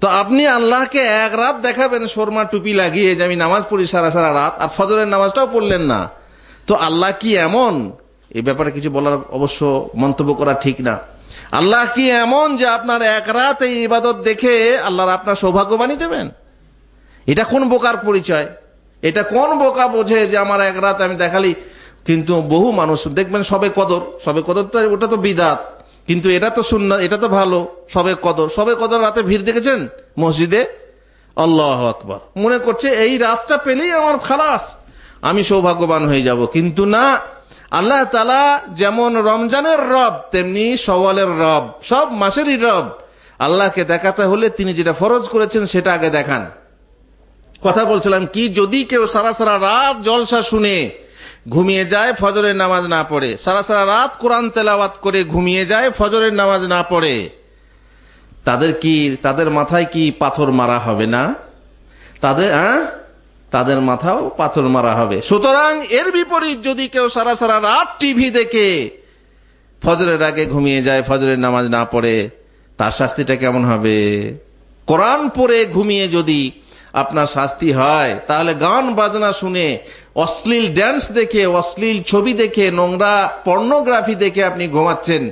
তো আপনি আল্লাহকে এক রাত দেখাবেন শর্মা টুপি লাগিয়ে যে আমি নামাজ পড়ি সারা রাত, আর ফজরের নামাজটাও পড়লেন না। তো আল্লাহ কি এমন? এই ব্যাপারে কিছু বলার, অবশ্য মন্তব্য করা ঠিক না। আল্লাহ কি এমন যে আপনার এক রাত এই ইবাদত দেখে আল্লাহর আপনার সৌভাগ্য বানিয়ে দেবেন? এটা কোন বোকার পরিচয়? এটা কোন বোকা বোঝে যে আমার এক রাত আমি দেখালি? কিন্তু বহু মানুষ দেখবেন সবে কদর তো ওটা তো বিদাত, কিন্তু এটা তো সুন্নাত, এটা তো ভালো। সবে কদর রাতে ভিড় দেখেছেন মসজিদে? আল্লাহু আকবার, মনে করছে এই রাতটা পেলেই আমার খালাস, আমি সৌভাগ্যবান হয়ে যাব। কিন্তু না, আল্লাহ তাআলা যেমন রমজানের রব তেমনি শওয়ালের রব, সব মাসেরই রব। আল্লাহকে দেখাতে হলে তিনি যেটা ফরজ করেছেন সেটা আগে দেখান। কথা বলছিলাম কি, যদি কেউ সারা রাত জলসা শুনে ঘুমিয়ে যায়, ফজরের নামাজ না পড়ে, সারা রাত কোরআন তেলাওয়াত করে ঘুমিয়ে যায়, ফজরের নামাজ না পড়ে, তাদের মাথায় কি পাথর মারা হবে না? তাদের মাথাও পাথর মারা হবে। সুতরাং এর বিপরীত, যদি কেউ সারা রাত টিভি দেখে ফজরের আগে ঘুমিয়ে যায়, ফজরের নামাজ না পড়ে, তার শাস্তিটা কেমন হবে? কোরআন পড়ে ঘুমিয়ে যদি আপনার শাস্তি হয়, তাহলে গান বাজনা শুনে, অশ্লীল ড্যান্স দেখে, অশ্লীল ছবি দেখে, নোংরা পর্নোগ্রাফি দেখে আপনি ঘুমাচ্ছেন,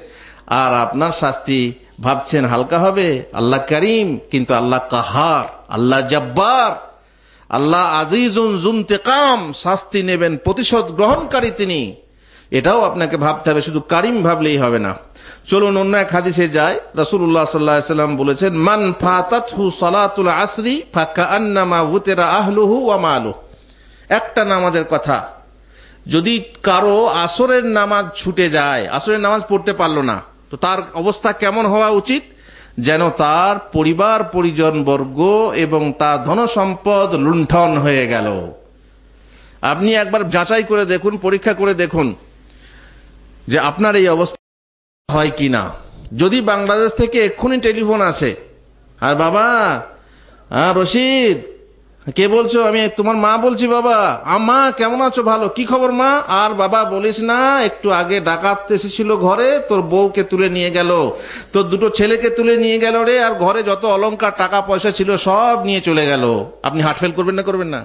আর আপনার শাস্তি ভাবছেন হালকা হবে? আল্লাহ করিম, কিন্তু আল্লাহ কাহার, আল্লাহ জব্বার, আল্লাহ আজিজুন যুনতিকাম, শাস্তি নেবেন, প্রতিশোধ গ্রহণকারী তিনি। এটাও আপনাকে ভাবতে হবে, শুধু কারিম ভাবলেই হবে না। চলুন অন্য এক হাদিসে যায়। রাসূলুল্লাহ সাল্লাল্লাহু আলাইহি ওয়াসাল্লাম বলেছেন, মান ফাতাতহু সালাতুল আসরি ফাকান্নামা উতিরা আহলুহু ওয়া মালুহু। একটা নামাজের কথা, যদি কারো আসরের নামাজ ছুটে যায়, আসরের নামাজ পড়তে পারলো না, তো তার অবস্থা কেমন হওয়া উচিত? যেন তার পরিবার পরিজন বর্গ এবং তার ধন সম্পদ লুণ্ঠন হয়ে গেল। আপনি একবার যাচাই করে দেখুন, পরীক্ষা করে দেখুন যে আপনার এই অবস্থা হয় কিনা। যদি বাংলাদেশ থেকে এক্ষুনি টেলিফোন আসে, আর বাবা, রশিদ, কে বলছো? আমি তোমার মা বলছি। বাবা, মা কেমন আছো? ভালো। কি খবর মা? আর বাবা বলিস না, একটু আগে ডাকাত এসেছিল ঘরে, তোর বউকে তুলে নিয়ে গেল, তোর 2টো ছেলেকে তুলে নিয়ে গেল রে, আর ঘরে যত অলংকার টাকা পয়সা ছিল সব নিয়ে চলে গেল। আপনি হার্ট ফেল করবেন না? করবেন না?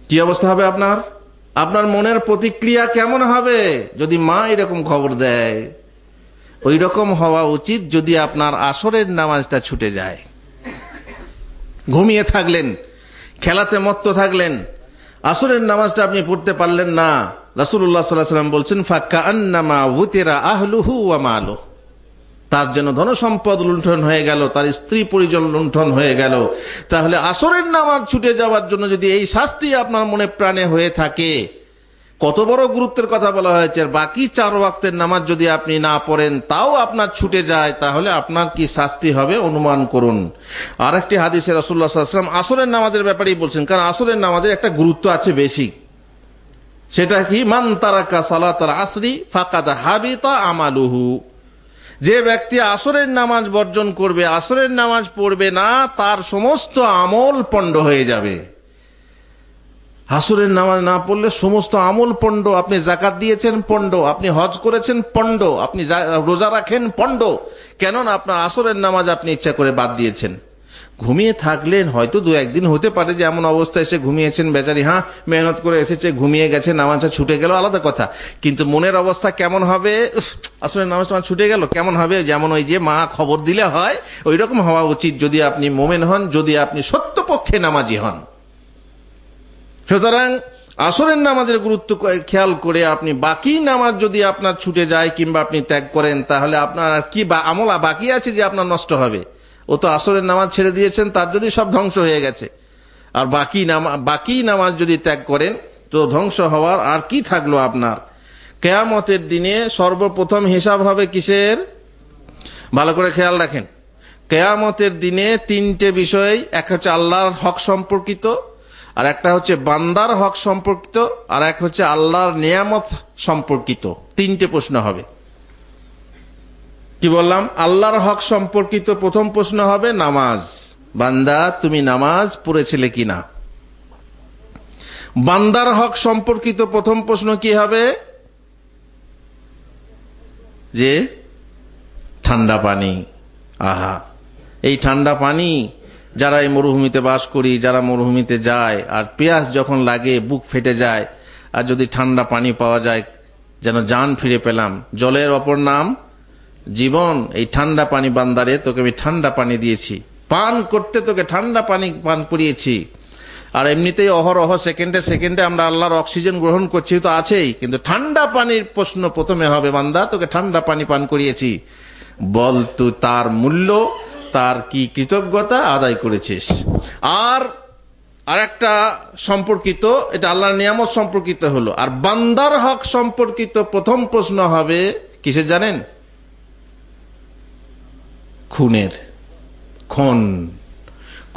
কি অবস্থা হবে আপনার? আপনার মনের প্রতিক্রিয়া কেমন হবে যদি মা এরকম খবর দেয়? ওই রকম হওয়া উচিত যদি আপনার আসরের নামাজটা ছুটে যায়। ঘুমিয়ে থাকলেন, খেলাতে মত্ত থাকলেন, আসরের নামাজটা আপনি পড়তে পারলেন না। রাসূলুল্লাহ সাল্লাল্লাহু আলাইহি ওয়াসাল্লাম বলছেন, ফাকান্নামা উতিরা আহলুহু ওয়া মালুহু, তার জন্য ধন সম্পদ লুণ্ঠন হয়ে গেল, তার স্ত্রী পরিজন লুণ্ঠন হয়ে গেল। তাহলে আসরের নামাজ ছুটে যাওয়ার জন্য যদি এই শাস্তি আপনার মনে প্রাণে হয়ে থাকে, কত বড় গুরুত্বের কথা বলা হয়েছে। বাকি 4 ওয়াক্তের নামাজ যদি আপনি না পড়েন, তাও আপনার ছুটে যায়, তাহলে আপনার কি শাস্তি হবে অনুমান করুন। আর একটি হাদিসে রাসূলুল্লাহ সাল্লাল্লাহু আলাইহি ওয়াসাল্লাম আসরের নামাজের ব্যাপারেই বলছেন, কারণ আসরের নামাজের একটা গুরুত্ব আছে বেশি। সেটা কি? মান তারাকা সালাতাল আসরি ফাকাদ হাবিতা আমালুহু। যে ব্যক্তি আসরের নামাজ বর্জন করবে, আসরের নামাজ পড়বে না, তার সমস্ত আমল পণ্ড হয়ে যাবে। আসরের নামাজ না পড়লে সমস্ত আমল পণ্ড। আপনি যাকাত দিয়েছেন পণ্ড, আপনি হজ করেছেন পণ্ড, আপনি রোজা রাখেন পণ্ড। কেননা আপনার আসরের নামাজ আপনি ইচ্ছা করে বাদ দিয়েছেন। ঘুমিয়ে থাকলেন, হয়তো দু একদিন হতে পারে যে এমন অবস্থায় এসে ঘুমিয়েছেন, বেচারি হ্যাঁ মেহনত করে এসেছে, ঘুমিয়ে গেছে, নামাজটা ছুটে গেল, আলাদা কথা। কিন্তু মনের অবস্থা কেমন হবে? আসলে নামাজটা ছুটে গেল, কেমন হবে? যেমন ওই যে মা খবর দিলে হয়, ওই রকম হওয়া উচিত যদি আপনি মোমেন হন, যদি আপনি সত্যপক্ষে নামাজি হন। সুতরাং আসরের নামাজের গুরুত্ব খেয়াল করে আপনি বাকি নামাজ যদি আপনার ছুটে যায় কিংবা আপনি ত্যাগ করেন, তাহলে আপনার আর কি আমল বাকি আছে যে আপনার নষ্ট হবে? ও তো আসরের নামাজ ছেড়ে দিয়েছেন, তার জন্যই সব ধ্বংস হয়ে গেছে। আর বাকি নামাজ যদি ত্যাগ করেন তো ধ্বংস হওয়ার আর কি থাকলো আপনার? কিয়ামতের দিনে সর্বপ্রথম হিসাব হবে কিসের? ভালো করে খেয়াল রাখেন। কিয়ামতের দিনে তিনটে বিষয়, এক হচ্ছে আল্লাহর হক সম্পর্কিত, আর একটা হচ্ছে বান্দার হক সম্পর্কিত, আর এক হচ্ছে আল্লাহর নিয়ামত সম্পর্কিত। তিনটে প্রশ্ন হবে। কি বললাম? আল্লাহর হক সম্পর্কিত প্রথম প্রশ্ন হবে নামাজ। বান্দা তুমি নামাজ পড়েছিলে কিনা? বান্দার হক সম্পর্কিত প্রথম প্রশ্ন কি হবে? যে ঠান্ডা পানি। আহা, এই ঠান্ডা পানি, যারা এই মরুভূমিতে বাস করি, যারা মরুভূমিতে যায় আর পিয়াস যখন লাগে বুক ফেটে যায়, আর যদি ঠান্ডা পানি পাওয়া যায় যেন জান ফিরে পেলাম। জলের অপর নাম জীবন। এই ঠান্ডা পানি বান্দারে, তোকে আমি ঠান্ডা পানি দিয়েছি, পান করতে তোকে ঠান্ডা পানি পান করিয়েছি। আর এমনিতেই অহরহ সেকেন্ডে সেকেন্ডে আমরা আল্লাহর অক্সিজেন গ্রহণ করছি তো আছেই, কিন্তু ঠান্ডা পানির প্রশ্ন প্রথমে হবে, বান্দা তোকে ঠান্ডা পানি পান করিয়েছি, বল তুই তার মূল্য, তার কি কৃতজ্ঞতা আদায় করেছিস। আর আরেকটা সম্পর্কিত, এটা আল্লাহর নিয়ামত সম্পর্কিত হলো। আর বান্দার হক সম্পর্কিত প্রথম প্রশ্ন হবে কিসের জানেন? খুনের।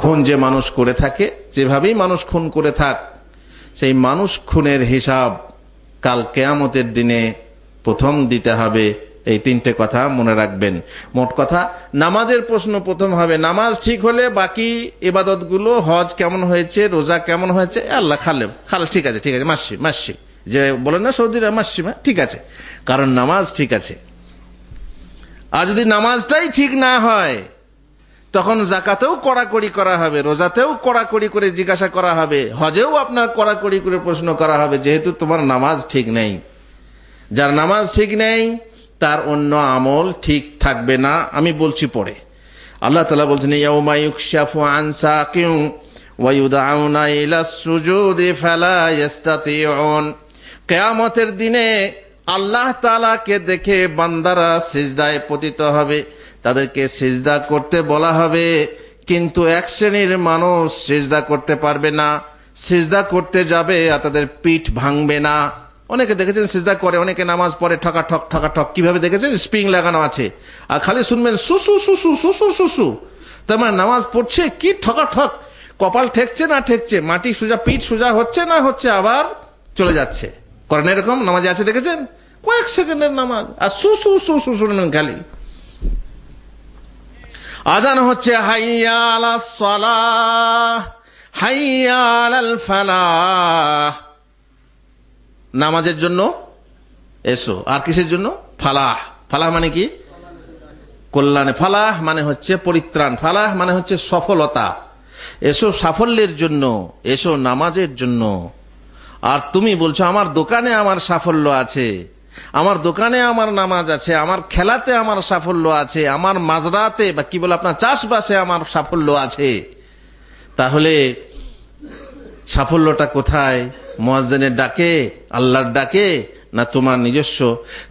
খুন যে মানুষ করে থাকে, যেভাবেই মানুষ খুন করে থাক, সেই মানুষ খুনের হিসাব কাল কিয়ামতের দিনে প্রথম দিতে হবে। এই তিনটে কথা মনে রাখবেন। মোট কথা নামাজের প্রশ্ন প্রথম হবে। নামাজ ঠিক হলে বাকি ইবাদতগুলো, হজ কেমন হয়েছে, রোজা কেমন হয়েছে, আল্লাহ খালেস ঠিক আছে, ঠিক আছে, মাসি যে বলেন না সৌদিরা, মাসি ঠিক আছে, কারণ নামাজ ঠিক আছে। আর যদি নামাজটাই ঠিক না হয়, তখন জাকাতেও কড়াকড়ি করা হবে, রোজাতেও কড়াকড়ি করে জিজ্ঞাসা করা হবে, হজেও আপনার কড়াকড়ি করে প্রশ্ন করা হবে, যেহেতু তোমার নামাজ ঠিক নেই। যার নামাজ ঠিক নেই তার অন্য আমল ঠিক থাকবে না। আমি বলছি পরে। আল্লাহ তাআলা বলছেন, ইয়াউমা ইউকশাফু আন সাকিন ওয়া ইউদআউনা ইলাস সুজুদি ফালা ইস্তাতিউন। কিয়ামতের দিনে আল্লাহ তাআলাকে দেখে বান্দারা সিজদায় পতিত হবে, তাদেরকে সিজদা করতে বলা হবে, কিন্তু এক শ্রেণীর মানুষ সিজদা করতে পারবে না। সিজদা করতে যাবে আর তাদের পিঠ ভাঙবে না। অনেকে দেখেছেন সিজদা করে, অনেকে নামাজ পড়ে ঠকাঠক ঠকাঠক, কিভাবে দেখেছেন? স্প্রিং লাগানো আছে, আর খালি শুনবেন সুসু সুসু সুসু সুসু। তার মানে নামাজ পড়ছে কি ঠকাঠক, কপাল ঠেকছে না ঠেকছে, মাটি সোজা, পিঠ সোজা হচ্ছে না হচ্ছে, আবার চলে যাচ্ছে। করেন এরকম? নামাজে আছে দেখেছেন? কয়েক সেকেন্ডের নামাজ, আর সুসু সুসু শুনবেন খালি। আজান হচ্ছে হাইয়া আলাস সালাহ, হাইয়া আলাল ফালাহ। নামাজের জন্য এসো। আর কিসের জন্য? ফালাহ। ফালাহ মানে কি? কল্যাণে। ফালাহ মানে হচ্ছে পরিত্রাণ, ফালাহ মানে হচ্ছে সফলতা। এসো সাফল্যের জন্য, এসো নামাজের জন্য। আর তুমি বলছো আমার দোকানে আমার সাফল্য আছে, আমার দোকানে আমার নামাজ আছে, আমার খেলাতে আমার সাফল্য আছে, আমার মাজরাতে বা কি বলে আপনার চাষবাসে আমার সাফল্য আছে। তাহলে সাফল্যটা কোথায়? মুয়াজ্জিনের ডাকে, আল্লাহর ডাকে, না তোমার নিজস্ব?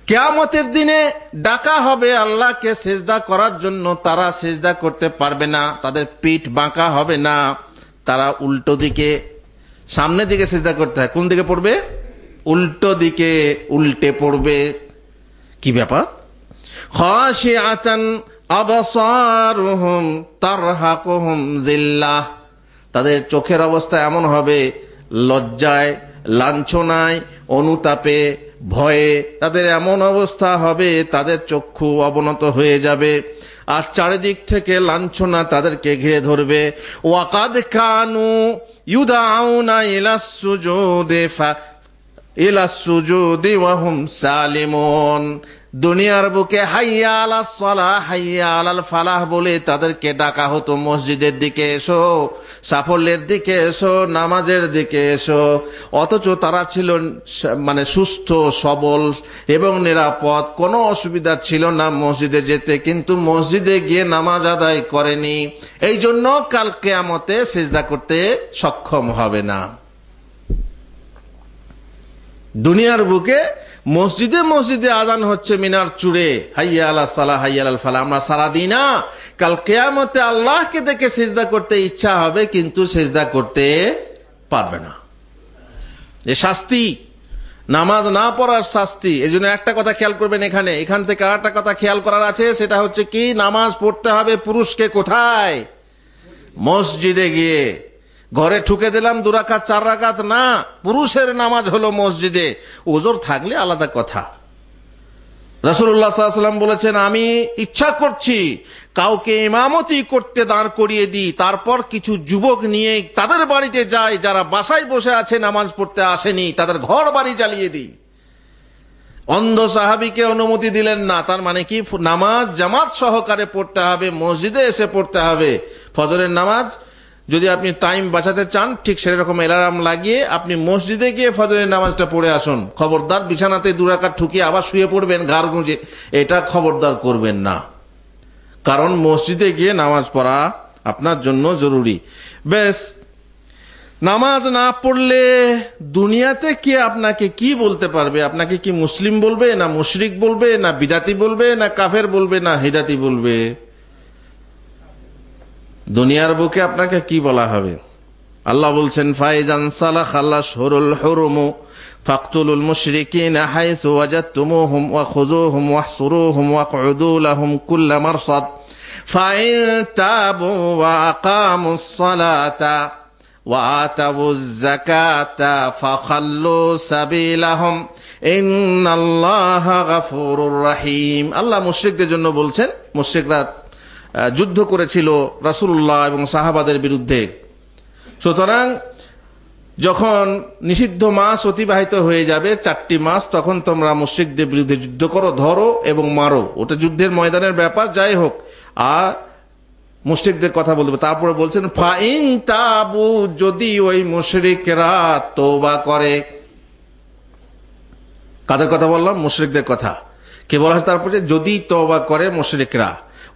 কিয়ামতের দিনে ডাকা হবে আল্লাহকে সিজদা করার জন্য, তারা সিজদা করতে পারবে না, তাদের পিঠ বাঁকা হবে না, তারা উল্টো দিকে, সামনের দিকে সিজদা করতে হয়। কোন দিকে পড়বে? উল্টো দিকে উল্টে পড়বে। কি ব্যাপার? খাশিআতান আবসারুহুম তারহাকুহুম যিল্লাহ। তাদের চোখের অবস্থা এমন হবে, লজ্জায়, লাঞ্ছনায়, অনুতাপে, ভয়ে তাদের এমন অবস্থা হবে, তাদের চক্ষু অবনত হয়ে যাবে, আর চারিদিক থেকে লাঞ্ছনা তাদেরকে ঘিরে ধরবে। ওয়াকাদ কানু ইউদাউনা ইলাস সুজুদি ওয়া হুম সালিমুন। দুনিয়ার বুকে হাইয়া আলাস সালাহ হাইয়া আলাল ফালাহ বলে তাদেরকে ডাকা হতো, মসজিদের দিকে এসো, সাফল্যের দিকে এসো, নামাজের দিকে এসো। অথচ তারা ছিল মানে সুস্থ সবল এবং নিরাপদ, কোনো অসুবিধা ছিল না মসজিদে যেতে, কিন্তু মসজিদে গিয়ে নামাজ আদায় করেনি। এই জন্য কাল কিয়ামতে সিজদা করতে সক্ষম হবে না। দুনিয়ার বুকে মসজিদে মসজিদে আজান হচ্ছে মিনার চূড়ে, হাইয়া আলাস সালাহ হাইয়া আলাল ফালাহ। আমরা সারা দিন না, কাল কিয়ামতে আল্লাহকে দেখে সিজদা করতে ইচ্ছা হবে, কিন্তু সিজদা করতে পারবে না। এ শাস্তি, নামাজ না পড়ার শাস্তি। এই জন্য একটা কথা খেয়াল করবেন, এখান থেকে আর একটা কথা খেয়াল করার আছে, সেটা হচ্ছে কি, নামাজ পড়তে হবে পুরুষকে কোথায়? মসজিদে গিয়ে। ঘরে ঠুকে দিলাম 2 রাকাত 4 রাকাত না, পুরুষের নামাজ হলো মসজিদে। ওজর থাকলে আলাদা কথা। রাসূলুল্লাহ সাল্লাল্লাহু আলাইহি ওয়াসাল্লাম বলেছেন, আমি ইচ্ছা করছি কাউকে ইমামতি করতে দাঁড় করিয়ে দিই, তারপর কিছু যুবক নিয়ে তাদের বাড়িতে যাই, যারা বাসায় বসে আছে নামাজ পড়তে আসেনি, তাদের ঘর বাড়ি জ্বালিয়ে দিই। অন্ধ সাহাবীকে অনুমতি দিলেন না। তার মানে কি, নামাজ জামাত সহকারে পড়তে হবে, মসজিদে এসে পড়তে হবে। ফজরের নামাজ যদি আপনি টাইম বাঁচাতে চান, ঠিক সেরকম অ্যালার্ম লাগিয়ে আপনি মসজিদে গিয়ে ফজরের নামাজটা পড়ে আসুন। খবরদার বিছানাতে 2 রাকাত ঠুকিয়ে আবার শুয়ে পড়বেন ঘাড় গুঁজে, এটা খবরদার করবেন না। কারণ মসজিদে গিয়ে নামাজ পড়া আপনার জন্য জরুরি। বেশ, নামাজ না পড়লে দুনিয়াতে কে আপনাকে কি বলতে পারবে? আপনাকে কি মুসলিম বলবে, না মুশরিক বলবে, না বিদাতি বলবে, না কাফের বলবে, না হিদাতি বলবে? দুনিয়ার বুকে আপনাকে কি বলা হবে? আল্লাহ বলছেন, ফাইজান সালাখাল আশহুরুল হুরুম ফাকতুলুল মুশরিকিনা হাইসু ওয়াজাদতুমুহুম ওয়া খুযুহুম ওয়াহসুরুহুম ওয়াকউদু লাহুম কুল্লা মারসাদ ফাইন তাবু ওয়া আকামুস সালাতা ওয়া আতাউয যাকাতা ফাখাল্লু সাবিলাহুম ইন্নাল্লাহা গফুরুর রহিম। আল্লাহ মুশরিকদের জন্য বলছেন, মুশরিকরা যুদ্ধ করেছিল রাসূলুল্লাহ এবং সাহাবাদের বিরুদ্ধে। সুতরাং যখন নিষিদ্ধ মাস অতিবাহিত হয়ে যাবে 4টি মাস, তখন তোমরা মুশরিকদের বিরুদ্ধে যুদ্ধ করো, ধরো এবং মারো। ওটা যুদ্ধের ময়দানের ব্যাপার, যাই হোক। আর মুশরিকদের কথা বলবে। তারপরে বলছেন, ফাইন তাবু, যদি ওই মুশরিকরা তওবা করে। কাদের কথা বললাম? মুশরিকদের কথা। কে বলা হয়েছে তারপরে? যদি তওবা করে মুশরিকরা।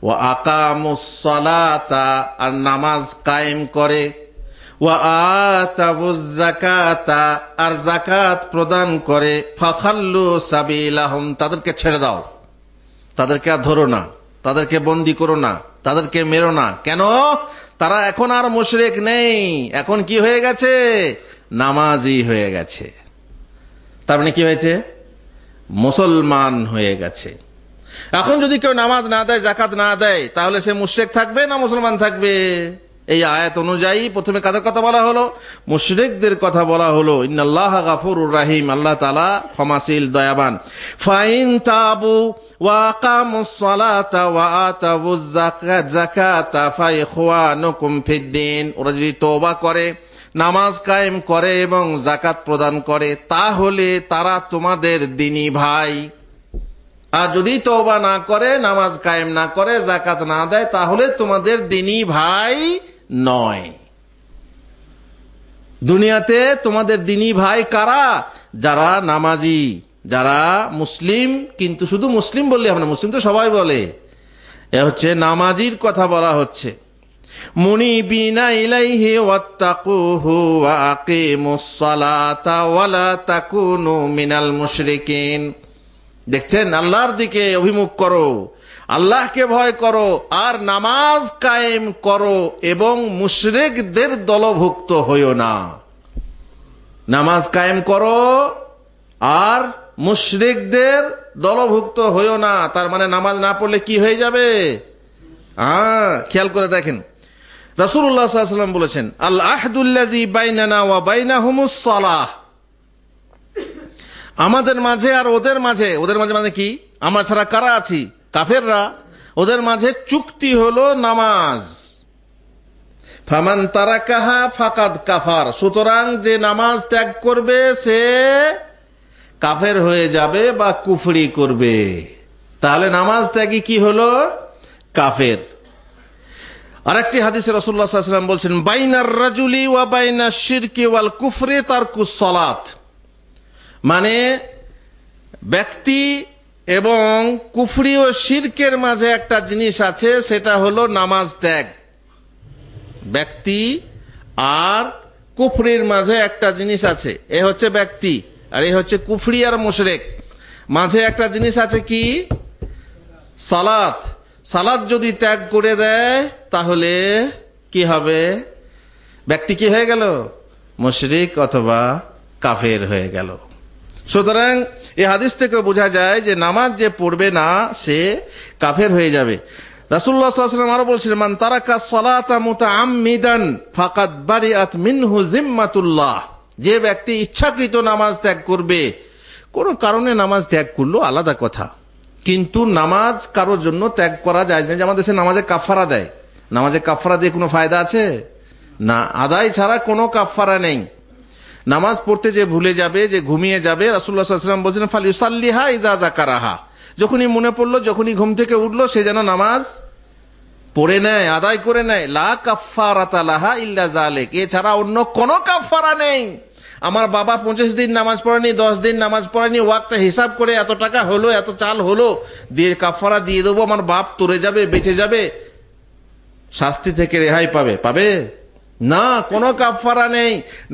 ওয়া আকামুস সালাতা, আর নামাজ কায়েম করে। ওয়া আতাউয যাকাতা, আর যাকাত প্রদান করে। ফাখাল্লু সাবিলাহুম, তাদেরকে ছেড়ে দাও, তাদেরকে আর ধরো না, তাদেরকে বন্দী করো না, তাদেরকে মেরো না। কেন? তারা এখন আর মুশরিক নেই, এখন কি হয়ে গেছে? নামাজি হয়ে গেছে। তার মানে কি হয়েছে? মুসলমান হয়ে গেছে। এখন যদি কেউ নামাজ না দেয়, যাকাত না দেয়, তাহলে সে মুশরিক থাকবে না মুসলমান থাকবে? এই আয়াত অনুযায়ী প্রথমে কাদের কথা বলা হলো? মুশরিকদের কথা বলা হলো। ইন্নাল্লাহা গাফুরুর রহিম, আল্লাহ তাআলা ক্ষমাশীল দয়াবান। ফাইন তাবু ওয়া আকামুস সালাতা ওয়া আতাউয যাকাতা ফাইখওয়ানুকুম ফিদ্দিন, ওরা যদি তওবা করে, নামাজ কায়েম করে এবং যাকাত প্রদান করে, তাহলে তারা তোমাদের দ্বীনী ভাই। আর যদি তওবা না করে, নামাজ কায়েম না করে, যাকাত না দেয়, তাহলে তোমাদের দ্বীনী ভাই নয়। দুনিয়াতে তোমাদের দ্বীনী ভাই কারা? যারা নামাজি, যারা মুসলিম। কিন্তু শুধু মুসলিম বললে হবে না, মুসলিম তো সবাই বলে। এ হচ্ছে নামাজির কথা বলা হচ্ছে। মুনিবিনা ইলাইহি ওয়াত্তাকুহু ওয়া আকিমুস সালাতা ওয়া লা তাকুনু মিনাল মুশরিকিন। দেখছেন, আল্লাহর দিকে অভিমুখ করো, আল্লাহকে ভয় করো, আর নামাজ কায়েম করো, এবং মুশরিকদের দলভুক্ত হইও না। নামাজ কায়েম করো আর মুশরিকদের দলভুক্ত হইও না। তার মানে নামাজ না পড়লে কি হয়ে যাবে? খেয়াল করে দেখেন, রাসূলুল্লাহ সাল্লাল্লাহু আলাইহি ওয়াসাল্লাম বলেছেন, আল আহদুল্লাযী বাইনানা ওয়া বাইনাহুমুস সালাহ। আমাদের মাঝে আর ওদের মাঝে, ওদের মাঝে মানে কি? আমরা ছাড়া কারা আছি? কাফেররা। ওদের মাঝে চুক্তি হলো নামাজ। ফামান তারাকাহা ফাকাদ কাফার, সুতরাং যে নামাজ ত্যাগ করবে সে কাফের হয়ে যাবে বা কুফরি করবে। তাহলে নামাজ ত্যাগী কি হলো? কাফের। আরেকটি হাদিসে রাসূলুল্লাহ সাল্লাল্লাহু আলাইহি ওয়াসাল্লাম বলছেন, বাইনার রাজুলি ওয়া বাইনাশ শিরকি ওয়াল কুফরি তারকুস সালাত, মানে ব্যক্তি এবং কুফরি ও শিরকের মাঝে একটা জিনিস আছে, সেটা হলো নামাজ ত্যাগ। ব্যক্তি আর কুফরির মাঝে একটা জিনিস আছে, এ হচ্ছে ব্যক্তি আর এ হচ্ছে কুফরি আর মুশরিক। মাঝে একটা জিনিস আছে কি? সালাত। সালাত যদি ত্যাগ করে দেয় তাহলে কি হবে? ব্যক্তি কি হয়ে গেল? মুশরিক অথবা কাফের হয়ে গেল। সুতরাং এই হাদিস থেকে বোঝা যায় যে নামাজ যে পড়বে না সে কাফের হয়ে যাবে। রাসূলুল্লাহ সাল্লাল্লাহু আলাইহি ওয়াসাল্লাম আরো বলছিলেন, মান তারাকা সালাতা মুতাআম্মিদান ফাকাদ বারিআত মিনহু জিম্মাতুল্লাহ, যে ব্যক্তি ইচ্ছাকৃত নামাজ ত্যাগ করবে, কোনো কারণে নামাজ ত্যাগ করলো আলাদা কথা, কিন্তু নামাজ কারোর জন্য ত্যাগ করা যায় না। যে আমাদের দেশে নামাজে কাফারা দেয়, নামাজে কাফারা দিয়ে কোনো ফায়দা আছে না, আদায় ছাড়া কোনো কাফারা নেই। নামাজ পড়তে যে ভুলে যাবে, যে ঘুমিয়ে যাবে, রাসূলুল্লাহ সাল্লাল্লাহু আলাইহি ওয়াসাল্লাম বলেছেন ফালিউসাল্লিহা ইযা যাকারাহা, যখনই মনে পড়লো, যখনই ঘুম থেকে উঠলো, সে যেন নামাজ পড়ে নেয়, আদায় করে নেয়। লা কাফারাতা লাহা ইল্লা যালিক, এছাড়া অন্য কোনো কাফারা নেই। আমার বাবা 25 দিন নামাজ পড়েনি, 10 দিন নামাজ পড়েনি, ওয়াক্ত হিসাব করে এত টাকা হলো, এত চাল হলো, দিয়ে কাফারা দিয়ে দেবো, আমার বাপ তরে যাবে, বেঁচে যাবে, শাস্তি থেকে রেহাই পাবে? পাবে না, কোনো কাফারা নেই।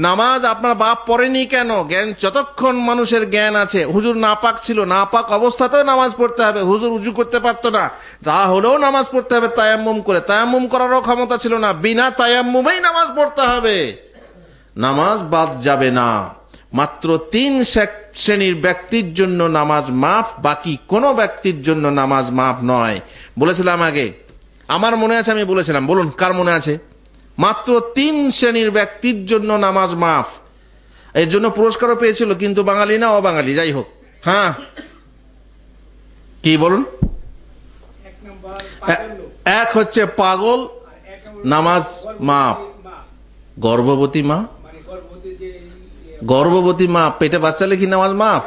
নামাজ আপনার বাপ পড়েনি কেন? জ্ঞান, যতক্ষণ মানুষের জ্ঞান আছে, হুজুর নাপাক ছিল, নাপাক অবস্থাতেও নামাজ পড়তে হবে। হুজুর উজু করতে পারতো না, তা হলেও নামাজ পড়তে হবে তায়াম্মুম করে। তায়াম্মুম করারও ক্ষমতা ছিল না, বিনা তায়াম্মুমেই নামাজ পড়তে হবে। নামাজ বাদ যাবে না। মাত্র 3 শ্রেণীর ব্যক্তির জন্য নামাজ মাফ, বাকি কোনো ব্যক্তির জন্য নামাজ মাফ নয়। বলেছিলাম আগে, আমার মনে আছে, আমি বলেছিলাম, বলুন কার মনে আছে? মাত্র 3 শ্রেণীর ব্যক্তির জন্য নামাজ মাফ। এর জন্য পুরস্কারও পেয়েছিল, কিন্তু বাঙালি না অবাঙালি, যাই হোক। হ্যাঁ, কি বলুন? এক হচ্ছে পাগল, নামাজ মাফ। গর্ভবতী মা, গর্ভবতী মা পেটে বাচ্চা লেখি নামাজ মাফ।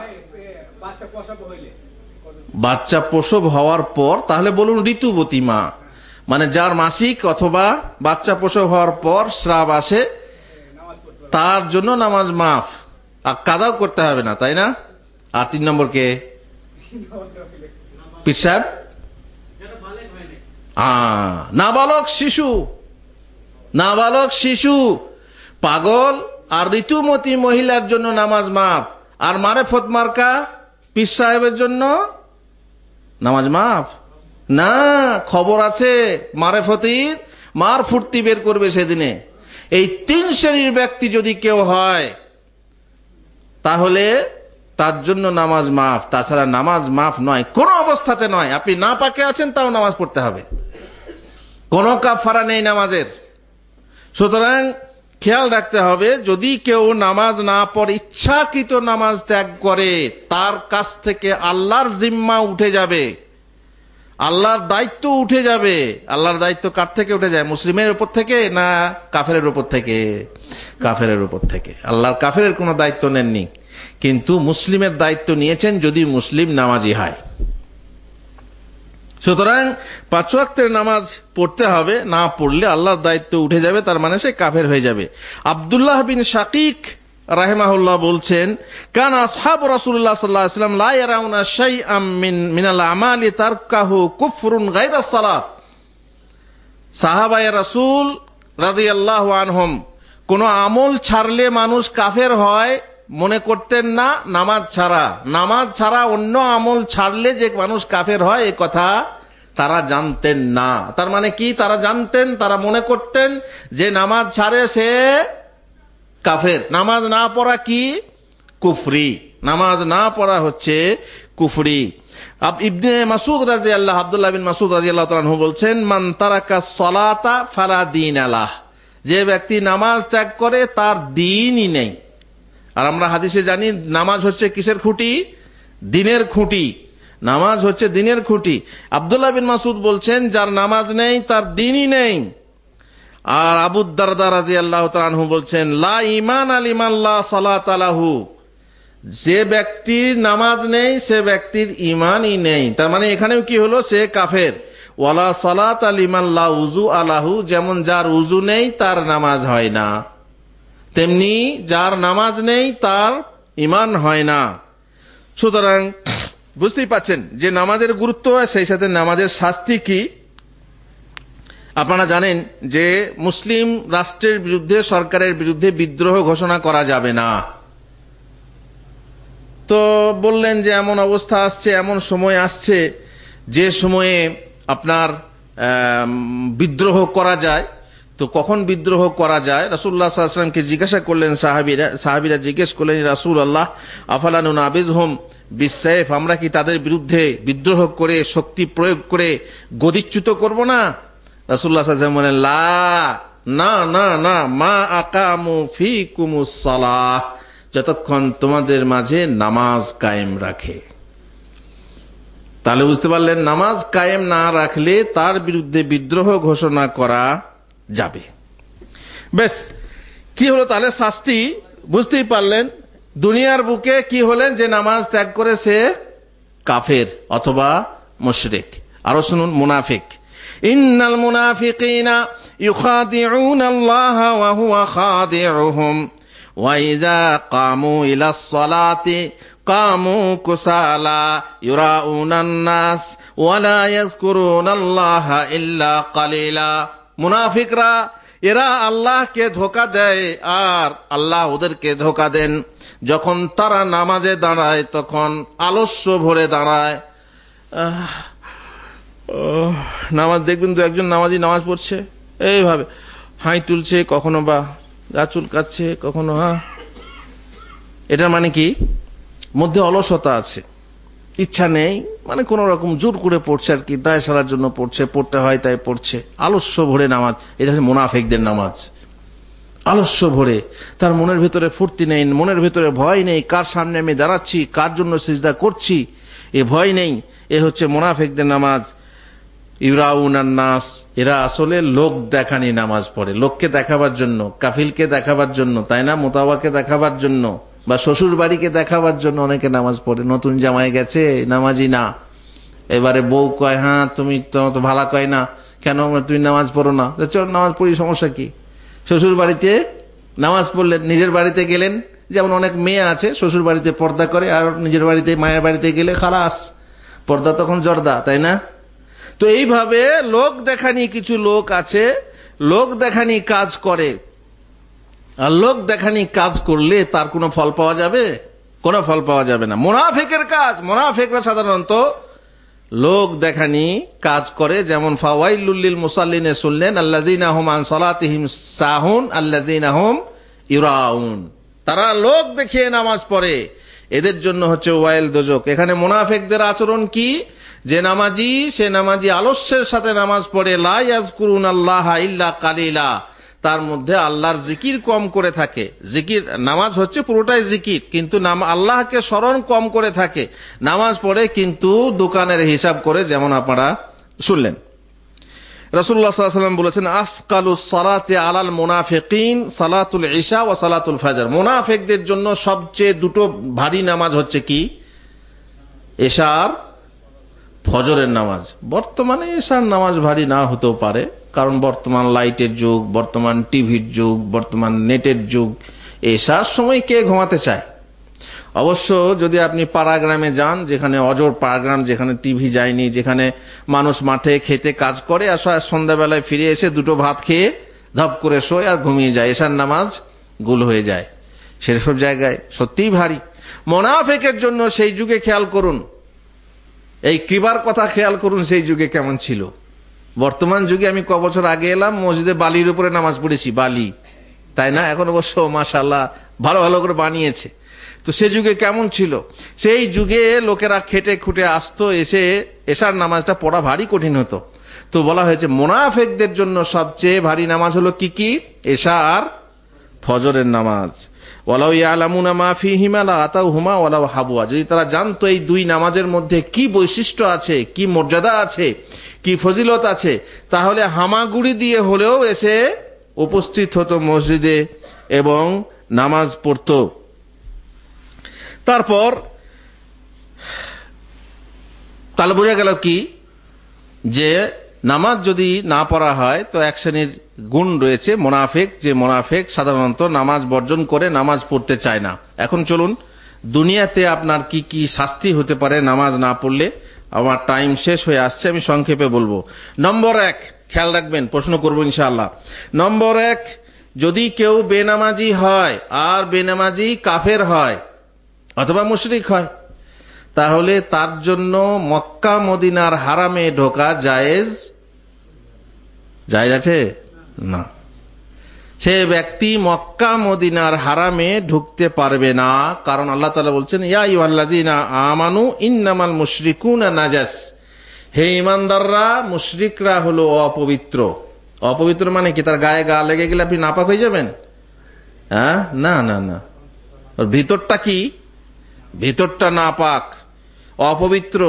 বাচ্চা প্রসব হওয়ার পর, তাহলে বলুন ঋতুবতী মা, মানে যার মাসিক অথবা বাচ্চা প্রসব হওয়ার পর স্রাব আসে, তার জন্য নামাজ মাফ, আর কাজাও করতে হবে না, তাই না? আর 3 নম্বর কে? পীর সাহেব, নাবালক শিশু, নাবালক শিশু, পাগল আর ঋতুমতী মহিলার জন্য নামাজ মাফ। আর মারেফত মার্কা পীর সাহেবের জন্য নামাজ মাফ না। খবর আছে মারেফতির মার ফুর্তি বের করবে সেদিনে। এই 3 শ্রেণীর ব্যক্তি যদি কেউ হয়, তাহলে তার জন্য নামাজ মাফ, তাছাড়া নামাজ মাফ নয়, কোনো অবস্থাতে নয়। আপনি না পাকে আছেন, তাও নামাজ পড়তে হবে, কোনো কাফারা নেই নামাজের। সুতরাং খেয়াল রাখতে হবে, যদি কেউ নামাজ না পড়ে ইচ্ছাকৃত নামাজ ত্যাগ করে, তার কাছ থেকে আল্লাহর জিম্মা উঠে যাবে, আল্লাহর দায়িত্ব উঠে যাবে। আল্লাহর দায়িত্ব কার থেকে উঠে যায়? মুসলিমের উপর থেকে না কাফেরের উপর থেকে? কাফেরের উপর থেকে। আল্লাহর কাফেরের কোনো দায়িত্ব নেননি, কিন্তু মুসলিমের দায়িত্ব নিয়েছেন, যদি মুসলিম নামাজি হয়। সুতরাং 5 ওয়াক্তের নামাজ পড়তে হবে, না পড়লে আল্লাহর দায়িত্ব উঠে যাবে, তার মানে সে কাফের হয়ে যাবে। আব্দুল্লাহ বিন শাকিক রাহিমাহুল্লাহ বলছেন, কান আসহাবু রাসূলুল্লাহ সাল্লাল্লাহু আলাইহি ওয়াসাল্লাম লা ইয়ারাউনা শাইআম মিনাল আমালি তারকাহু কুফরুন গায়রা সালাত। সাহাবায়ে রাসূল রাদিয়াল্লাহু আনহুম কোন আমল ছাড়লে মানুষ কাফের হয় মনে করতেন না, নামাজ ছাড়া। নামাজ ছাড়া অন্য আমল ছাড়লে যে মানুষ কাফের হয়, এ কথা তারা জানতেন না। তার মানে কি? তারা জানতেন, তারা মনে করতেন যে নামাজ ছাড়ে সে কাফের। নামাজ না পড়া কি? কুফরি। নামাজ না পড়া হচ্ছে কুফরি। ইবনে মাসউদ রাদিয়াল্লাহু, আব্দুল্লাহ বিন মাসউদ রাদিয়াল্লাহু তাআলা আনহু বলছেন, মান তারাকা সালাতা ফালা দীন আলাহ, যে ব্যক্তি নামাজ ত্যাগ করে তার দ্বীনই নেই। আর আমরা হাদিসে জানি নামাজ হচ্ছে কিসের খুঁটি? দ্বীনের খুঁটি। নামাজ হচ্ছে দ্বীনের খুঁটি। আব্দুল্লাহ বিন মাসউদ বলছেন, যার নামাজ নেই তার দ্বীনই নেই। আর আবু দারদা রাদিয়াল্লাহু তাআলা আনহু বলছেন, লা ঈমান লিমান লা সালাতা লাহু, যে ব্যক্তির নামাজ নেই সে ব্যক্তির ঈমানই নেই। তার মানে এখানেও কি হলো, সে কাফের। ওয়ালা সালাত লিমান লা উযু আলাহু, যেমন যার উযু নেই তার নামাজ হয় না, তেমনি যার নামাজ নেই তার ঈমান হয় না। সুতরাং বুঝতেই পাচ্ছেন যে নামাজের গুরুত্ব, সেই সাথে নামাজের শাস্তি কি। আপনারা জানেন যে মুসলিম রাষ্ট্রের বিরুদ্ধে, সরকারের বিরুদ্ধে বিদ্রোহ ঘোষণা করা যাবে না। তো বললেন যে এমন অবস্থা আসছে, এমন সময় আসছে যে সময়ে আপনার বিদ্রোহ করা যায়। তো কখন বিদ্রোহ করা যায়? রাসূলুল্লাহ সাল্লাল্লাহু আলাইহি ওয়াসাল্লামকে জিজ্ঞাসা করলেন সাহাবীরা জিজ্ঞেস করলেন, রাসূলুল্লাহ আফালা নুনাবিজহুম বিসসাইফ, আমরা কি তাদের বিরুদ্ধে বিদ্রোহ করে, শক্তি প্রয়োগ করে গদিচ্যুত করব না? রাসূলুল্লাহ সাল্লাল্লাহু আলাইহি ওয়াসাল্লাম বলেন, লা, না না না, মা আকামু ফিকুমুস সালাহ, যতক্ষণ তোমাদের মাঝে নামাজ কায়েম রাখে। তাহলে বুঝতে পারলেন, নামাজ কায়েম না রাখলে তার বিরুদ্ধে বিদ্রোহ ঘোষণা করা যাবে। বেশ, কি হলো তাহলে শাস্তি? বুঝতেই পারলেন, দুনিয়ার বুকে কি হলেন, যে নামাজ ত্যাগ করে সে কাফের অথবা মুশরিক। আরো শুনুন, মুনাফিক। ইন্নাল মুনাফিকিনা ইউখাদিউনাল্লাহা ওয়া হুয়া খাদিউহুম ওয়া ইযা কামু ইলাস সালাতি কামু কুসালা ইউরাউনান নাস ওয়া লা ইয়াযকুরুনাল্লাহা ইল্লা কালিলা। মুনাফিকরা, এরা আল্লাহকে ধোঁকা দেয় আর আল্লাহ ওদেরকে ধোঁকা দেন। যখন তারা নামাজে দাঁড়ায় তখন আলস্য ভরে দাঁড়ায়। নামাজ দেখবেন তো, একজন নামাজি নামাজ পড়ছে এইভাবে হাই তুলছে, কখনো বা গা চুলকাচ্ছে, কখনো এটার মানে কি? মধ্যে অলসতা আছে, ইচ্ছা নেই, মানে কোন রকম জোর করে পড়ছে আর কি, দায় সারার জন্য পড়ছে, পড়তে হয় তাই পড়ছে, আলস্য ভরে নামাজ। এটা হচ্ছে মুনাফিকদের নামাজ। আলস্য ভরে, তার মনের ভেতরে ফুর্তি নেই, মনের ভেতরে ভয় নেই, কার সামনে আমি দাঁড়াচ্ছি, কার জন্য সিজদা করছি, এ ভয় নেই। এ হচ্ছে মুনাফিকদের নামাজ। ইউরাউনান নাস, এরা আসলে লোক দেখানি নামাজ পড়ে, লোককে দেখাবার জন্য, কাফিলকে দেখাবার জন্য, তাই না, মোতাবাকে দেখাবার জন্য, বা শ্বশুর বাড়িকে দেখাবার জন্য অনেকে নামাজ পড়ে। নতুন জামাই গেছে, নামাজি না, এবারে বউ কয়, হ্যাঁ তুমি তো ভালা কয় না, কেন তুমি নামাজ পড়ো না? চল নামাজ পড়ি, সমস্যা কি? শ্বশুর বাড়িতে নামাজ পড়লেন, নিজের বাড়িতে গেলেন, যেমন অনেক মেয়ে আছে শ্বশুর বাড়িতে পর্দা করে, আর নিজের বাড়িতে, মায়ের বাড়িতে গেলে খালাস, পর্দা তখন জর্দা, তাই না? তো এইভাবে লোক দেখানি কিছু লোক আছে, লোক দেখানি কাজ করে। আর লোক দেখানি কাজ করলে তার কোনো ফল পাওয়া যাবে? কোনো ফল পাওয়া যাবে না। মুনাফিকের কাজ, মুনাফিকরা সাধারণত লোক দেখানি কাজ করে। যেমন ফাওয়াইলুল লিল মুসাল্লিনে শুনলেন, আল্লাযিনা হুম আন সালাতিহিম সাহুন আল্লাযিনা হুম ইউরাউন, তারা লোক দেখিয়ে নামাজ পড়ে, এদের জন্য হচ্ছে ওয়াইল, দোজক। এখানে মুনাফিকদের আচরণ কি? যে নামাজি, সে নামাজি আলস্যের সাথে নামাজ পড়ে, লা ইয়াযকুরুনাল্লাহা ইল্লা কালিলা, তার মধ্যে আল্লাহর জিকির কম করে থাকে। জিকির, নামাজ হচ্ছে পুরোটাই জিকির, কিন্তু আল্লাহকে স্মরণ কম করে থাকে। নামাজ পড়ে কিন্তু দোকানের হিসাব করে, যেমন আপনারা শুনলেন। রাসূলুল্লাহ সাল্লাল্লাহু আলাইহি ওয়াসাল্লাম বলেছেন, আসকালুস সালাতি আলাল মুনাফিকিন সালাতুল ইশা ওয়া সালাতুল ফজর। মুনাফিকদের জন্য সবচেয়ে দুটো ভারী নামাজ হচ্ছে কি? ইশা আর ফজরের নামাজ। বর্তমানে এশার নামাজ ভারী না হতেও পারে, কারণ বর্তমান লাইটের যুগ, বর্তমান টিভির যুগ, বর্তমান নেটের যুগ। এশার সময় কে ঘুমাতে চায়? অবশ্য যদি আপনি পাড়া গ্রামে যান, যেখানে অজর পাড়া গ্রাম, যেখানে টিভি যায়নি, যেখানে মানুষ মাঠে খেতে কাজ করে, আর সন্ধ্যাবেলায় ফিরে এসে দুটো ভাত খেয়ে ধপ করে শোয় আর ঘুমিয়ে যায়, এশার নামাজ গুল হয়ে যায়, সেসব জায়গায় সত্যিই ভারী। মুনাফিকের জন্য সেই যুগে খেয়াল করুন, এই কিবার কথা খেয়াল করুন, সেই যুগে কেমন ছিল। বর্তমান যুগে আমি ক বছর আগে এলাম, মসজিদে বালির উপরে নামাজ পড়েছি, বালি, তাই না? এখন অবশ্য মাশাআল্লাহ ভালো ভালো করে বানিয়েছে। তো সে যুগে কেমন ছিল? সেই যুগে লোকেরা খেটে খুঁটে আসতো, এসে এশার নামাজটা পড়া ভারী কঠিন হতো। তো বলা হয়েছে মুনাফিকদের জন্য সবচেয়ে ভারী নামাজ হলো কি কি? এশা আর ফজরের নামাজ। ওয়ালাউ ইয়ালামুনা মা ফীহিমা লাআতাউহুমা ওয়ালাউ হাবুয়া, যদি তারা জানতো এই দুই নামাজের মধ্যে কি বৈশিষ্ট্য আছে, কি মর্যাদা আছে, কি ফজিলত আছে, তাহলে হামাগুড়ি দিয়ে হলেও এসে উপস্থিত হতো মসজিদে এবং নামাজ পড়তো। তারপর তাহলে বোঝা গেল কি, যে নামাজ যদি না পড়া হয় তো এক শ্রেণীর গুণ রয়েছে মুনাফিক, যে মুনাফিক সাধারণত নামাজ বর্জন করে, নামাজ পড়তে চায় না। এখন চলুন দুনিয়াতে আপনার কি কি শাস্তি হতে পারে নামাজ না পড়লে। আমার টাইম শেষ হয়ে আসছে, আমি সংক্ষেপে বলবো। নম্বর 1, খেয়াল রাখবেন, প্রশ্ন করবো ইনশাআল্লাহ। নম্বর 1, যদি কেউ বেনামাজি হয় আর বেনামাজি কাফের হয় অথবা মুশরিক হয়, তাহলে তার জন্য মক্কা মদিনার হারামে ঢোকা জায়েজ আছে না। সে ব্যক্তি মক্কা মদিনার হারামে ঢুকতে পারবে না, কারণ আল্লাহ তাআলা বলছেন ইয়া আইয়ুহাল্লাযীনা আমানু ইন্নামাল মুশরিকুনা নাজাস, হে ঈমানদাররা, মুশরিকরা হলো অপবিত্র। অপবিত্র মানে কি, তার গায়ে গা লেগে গেলে আপনি নাপাক হয়ে যাবেন? হ্যাঁ, না না না, ওর ভিতরটা কি, ভিতরটা নাপাক, অপবিত্র।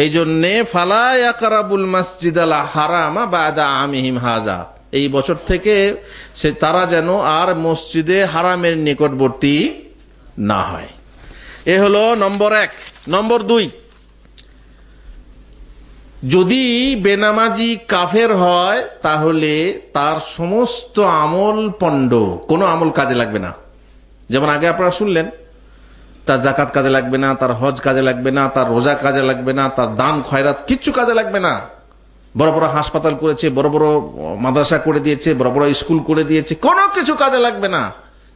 এই জন্যে ফালা ইয়াকরাবুল মাসজিদাল হারামা বাদা আমিহিম হাযা, এই বছর থেকে সে তারা যেন আর মসজিদে হারামের নিকটবর্তী না হয়। এ হলো নম্বর 1। নম্বর 2, যদি বেনামাজি কাফের হয় তাহলে তার সমস্ত আমল পণ্ড, কোনো আমল কাজে লাগবে না। যেমন আগে আপনারা শুনলেন, তার জাকাত কাজে লাগবে না, তার হজ কাজে লাগবে না, তার রোজা কাজে লাগবে না, তার দান খয়রাত কিচ্ছু কাজে লাগবে না। বড় বড় হাসপাতাল করেছে, বড় বড় মাদ্রাসা করে দিয়েছে, বড় বড় স্কুল করে দিয়েছে, কোনো কিছু কাজে লাগবে না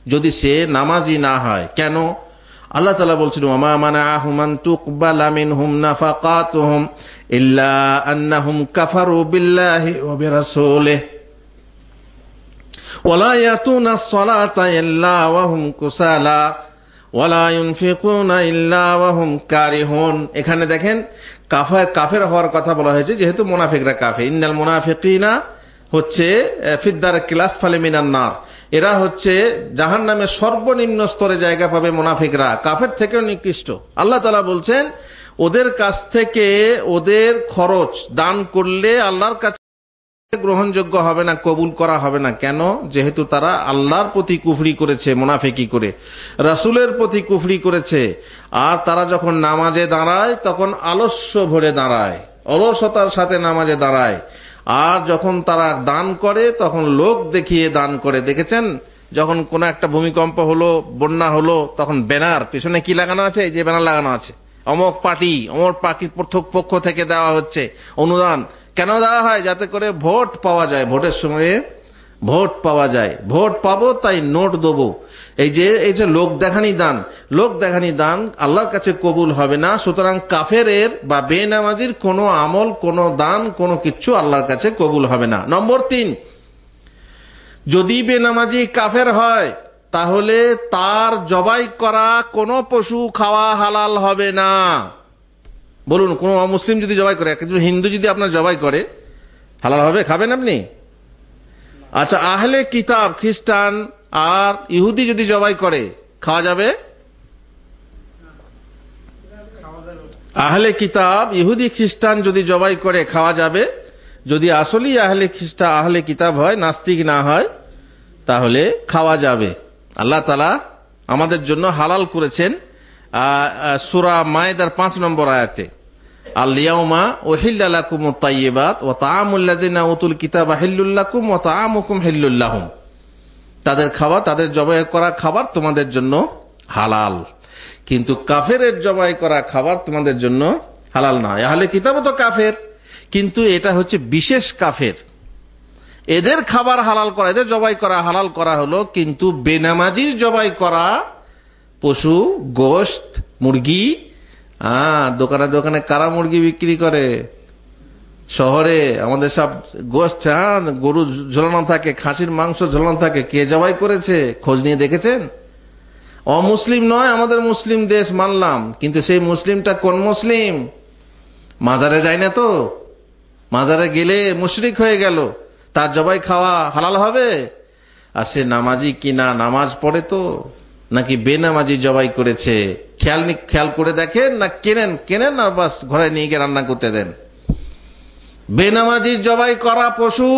যদি সে নামাজি না হয়। কেন? আল্লাহ তাআলা বলছেন ওয়ামা মানাআহুম আন তুকবালা মিনহুম নাফাকাতুহুম ইল্লা আন্নাহুম কাফারু বিল্লাহি ওয়া বিরাসূলিহি ওয়ালা ইয়াতুনাস সালাতা ইল্লা ওয়া হুম কুসালা ওয়ালা ইউনফিকুনা ইল্লা ওয়া হুম কারিহুন। এখানে দেখেন কাফের হওয়ার কথা বলা হয়েছে, যেহেতু মুনাফিকরা কাফের। ইন্নাল মুনাফিকিনা হচ্ছে ফিদ্দার ক্লাস ফালে মিনান নার, এরা হচ্ছে জাহান্নামের সর্বনিম্ন স্তরে জায়গা পাবে মুনাফিকরা, কাফের থেকেও নিকৃষ্ট। আল্লাহ তাআলা বলছেন ওদের কাছ থেকে ওদের খরচ দান করলে আল্লাহর কাছে গ্রহণযোগ্য হবে না, কবুল করা হবে না। কেন? যেহেতু তারা আল্লাহর প্রতি কুফরি করেছে, মুনাফিকি করে রাসূলের প্রতি কুফরি করেছে। আর তারা যখন নামাজে দাঁড়ায় তখন আলস্য ভরে দাঁড়ায়, অলসতার সাথে নামাজে দাঁড়ায়। আর যখন তারা দান করে তখন লোক দেখিয়ে দান করে। দেখেছেন যখন কোন একটা ভূমিকম্প হলো, বন্যা হলো, তখন ব্যানার পিছনে কি লাগানো আছে, এই যে ব্যানার লাগানো আছে, অমক পার্টি পক্ষ থেকে দেওয়া হচ্ছে অনুদান। কেন দেওয়া হয়? যাতে করে ভোট পাওয়া যায়, ভোটের সময়ে ভোট পাওয়া যায়, ভোট পাবো তাই নোট দেবো। এই যে লোক দেখানি দান আল্লাহর কাছে কবুল হবে না। সুতরাং কাফেরের বা বেনামাজির কোনো আমল, কোনো দান, কোনো কিচ্ছু আল্লাহর কাছে কবুল হবে না। নম্বর 3, যদি বেনামাজি কাফের হয় তাহলে তার জবাই করা কোনো পশু খাওয়া হালাল হবে না। বলুন, কোন মুসলিম যদি জবাই করে, একজন হিন্দু যদি আপনার জবাই করে, হালাল হবে? খাবেন আপনি? আচ্ছা, আহলে কিতাব খ্রিস্টান আর ইহুদি যদি জবাই করে, খাওয়া যাবে? আহলে কিতাব ইহুদি খ্রিস্টান যদি জবাই করে খাওয়া যাবে, যদি আসলেই আহলে কিতাব হয়, নাস্তিক না হয়, তাহলে খাওয়া যাবে। আল্লাহ তাআলা আমাদের জন্য হালাল করেছেন সূরা মায়েদার 5 নম্বর আয়াতে, আল ইয়াউমা উহিল্লা লাকুমুত তাইয়্যিবাত ওয়া তাআমুল লাযিনা উতুল কিতাবা হিল্লুল লাকুম ওয়া তাআমুকুম হিল্লুল লাহুম। তাদের খাবার, তাদের জবাই করা খাবার তোমাদের জন্য হালাল, কিন্তু কাফেরের জবাই করা খাবার তোমাদের জন্য হালাল না। আহলে কিতাবও তো কাফের, কিন্তু এটা হচ্ছে বিশেষ কাফের। এদের খাবার হালাল করা, এদের জবাই করা হালাল করা হলো, কিন্তু বেনামাজির জবাই করা পশু, গোশত, মুরগি, দোকানে দোকানে কারা মুরগি বিক্রি করে, শহরে আমাদের সব গোশত, গরু ঝোলানো থাকে, খাসির মাংস ঝোলানো থাকে, কে জবাই করেছে খোঁজ নিয়ে দেখেছেন? অমুসলিম নয়, আমাদের মুসলিম দেশ মানলাম, কিন্তু সেই মুসলিমটা কোন মুসলিম? মাজারে যায় না তো, মাজারে গেলে মুশরিক হয়ে গেল, তার জবাই খাওয়া হালাল হবে? আর সে নামাজি কিনা, নামাজ পড়ে তো, নাকি বেনামাজি জবাই করেছে? খেয়াল করে দেখেন না কেনেন আর বাস ঘরে নিয়ে গিয়ে রান্না করতে দেন। বেনামাজির জবাই করা পশু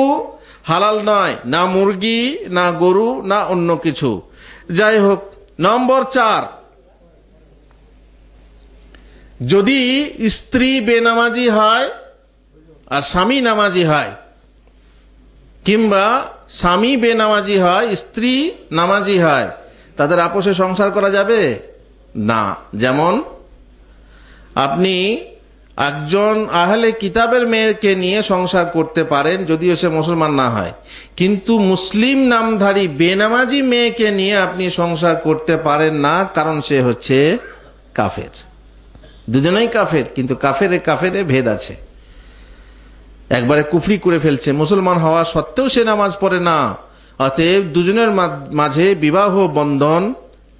হালাল নয়, না মুরগি, না গরু, না অন্য কিছু। যাই হোক, নম্বর 4, যদি স্ত্রী বেনামাজি হয় আর স্বামী নামাজি হয়, কিংবা স্বামী বেনামাজি হয় স্ত্রী নামাজি হয়, তাদের আপোষে সংসার করা যাবে না। যেমন আপনি একজন আহলে কিতাবের মেয়েকে নিয়ে সংসার করতে পারেন যদিও সে মুসলমান না হয়, কিন্তু মুসলিম নামধারী বেনামাজি মেয়েকে নিয়ে আপনি সংসার করতে পারেন না, কারণ সে হচ্ছে কাফের। দুজনেই কাফের, কিন্তু কাফেরে ভেদ আছে। একবারে কুফরি করে ফেলছে, মুসলমান হওয়া সত্ত্বেও সে নামাজ পড়ে না, অতএব দুজনের মাঝে বিবাহ বন্ধন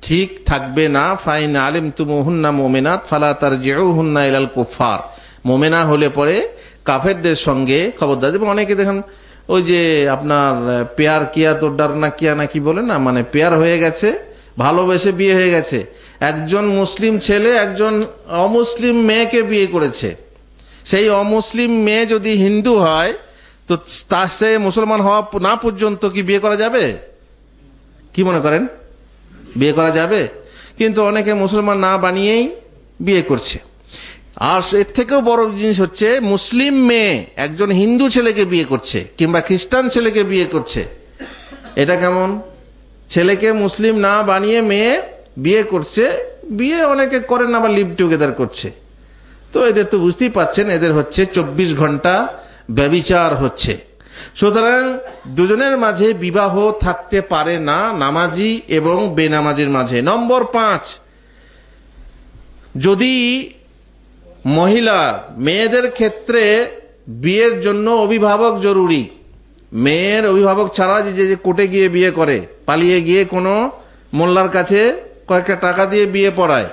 ঠিক থাকবে না। ফাইন আলিমতুমুহুন্না মুমিনাত ফালা তারজিউহুন্না ইলাল কুফার, মুমিনা হলে পরে কাফেরদের সঙ্গে খবরদার। এবং অনেকে দেখেন ওই যে আপনার পেয়ার কিয়া তো ডারনা কিয়া না কি বলে না, মানে পেয়ার হয়ে গেছে, ভালোবেসে বিয়ে হয়ে গেছে। একজন মুসলিম ছেলে একজন অমুসলিম মেয়েকে বিয়ে করেছে, সেই অমুসলিম মেয়ে যদি হিন্দু হয় তো তার সে মুসলমান হওয়া না পর্যন্ত কি বিয়ে করা যাবে? কি মনে করেন, বিয়ে করা যাবে? কিন্তু অনেকে মুসলমান না বানিয়েই বিয়ে করছে। আর এর থেকেও বড় জিনিস হচ্ছে মুসলিম মেয়ে একজন হিন্দু ছেলেকে বিয়ে করছে কিংবা খ্রিস্টান ছেলেকে বিয়ে করছে। এটা কেমন? ছেলেকে মুসলিম না বানিয়ে মেয়ে বিয়ে করছে, বিয়ে অনেকে করেন না, আবার লিভ টুগেদার করছে। তো এদের তো বুঝতেই পাচ্ছেন, এদের হচ্ছে 24 ঘন্টা ব্যভিচার হচ্ছে। সুতরাং দুজনের মাঝে বিবাহ থাকতে পারে না, নামাজি এবং বেনামাজির মাঝে। নম্বর 5, যদি মহিলা মেয়েদের ক্ষেত্রে বিয়ের জন্য অভিভাবক জরুরি, মেয়ের অভিভাবক ছাড়া যে কোর্টে গিয়ে বিয়ে করে, পালিয়ে গিয়ে কোনো মোল্লার কাছে কয়েকটা টাকা দিয়ে বিয়ে পড়ায়।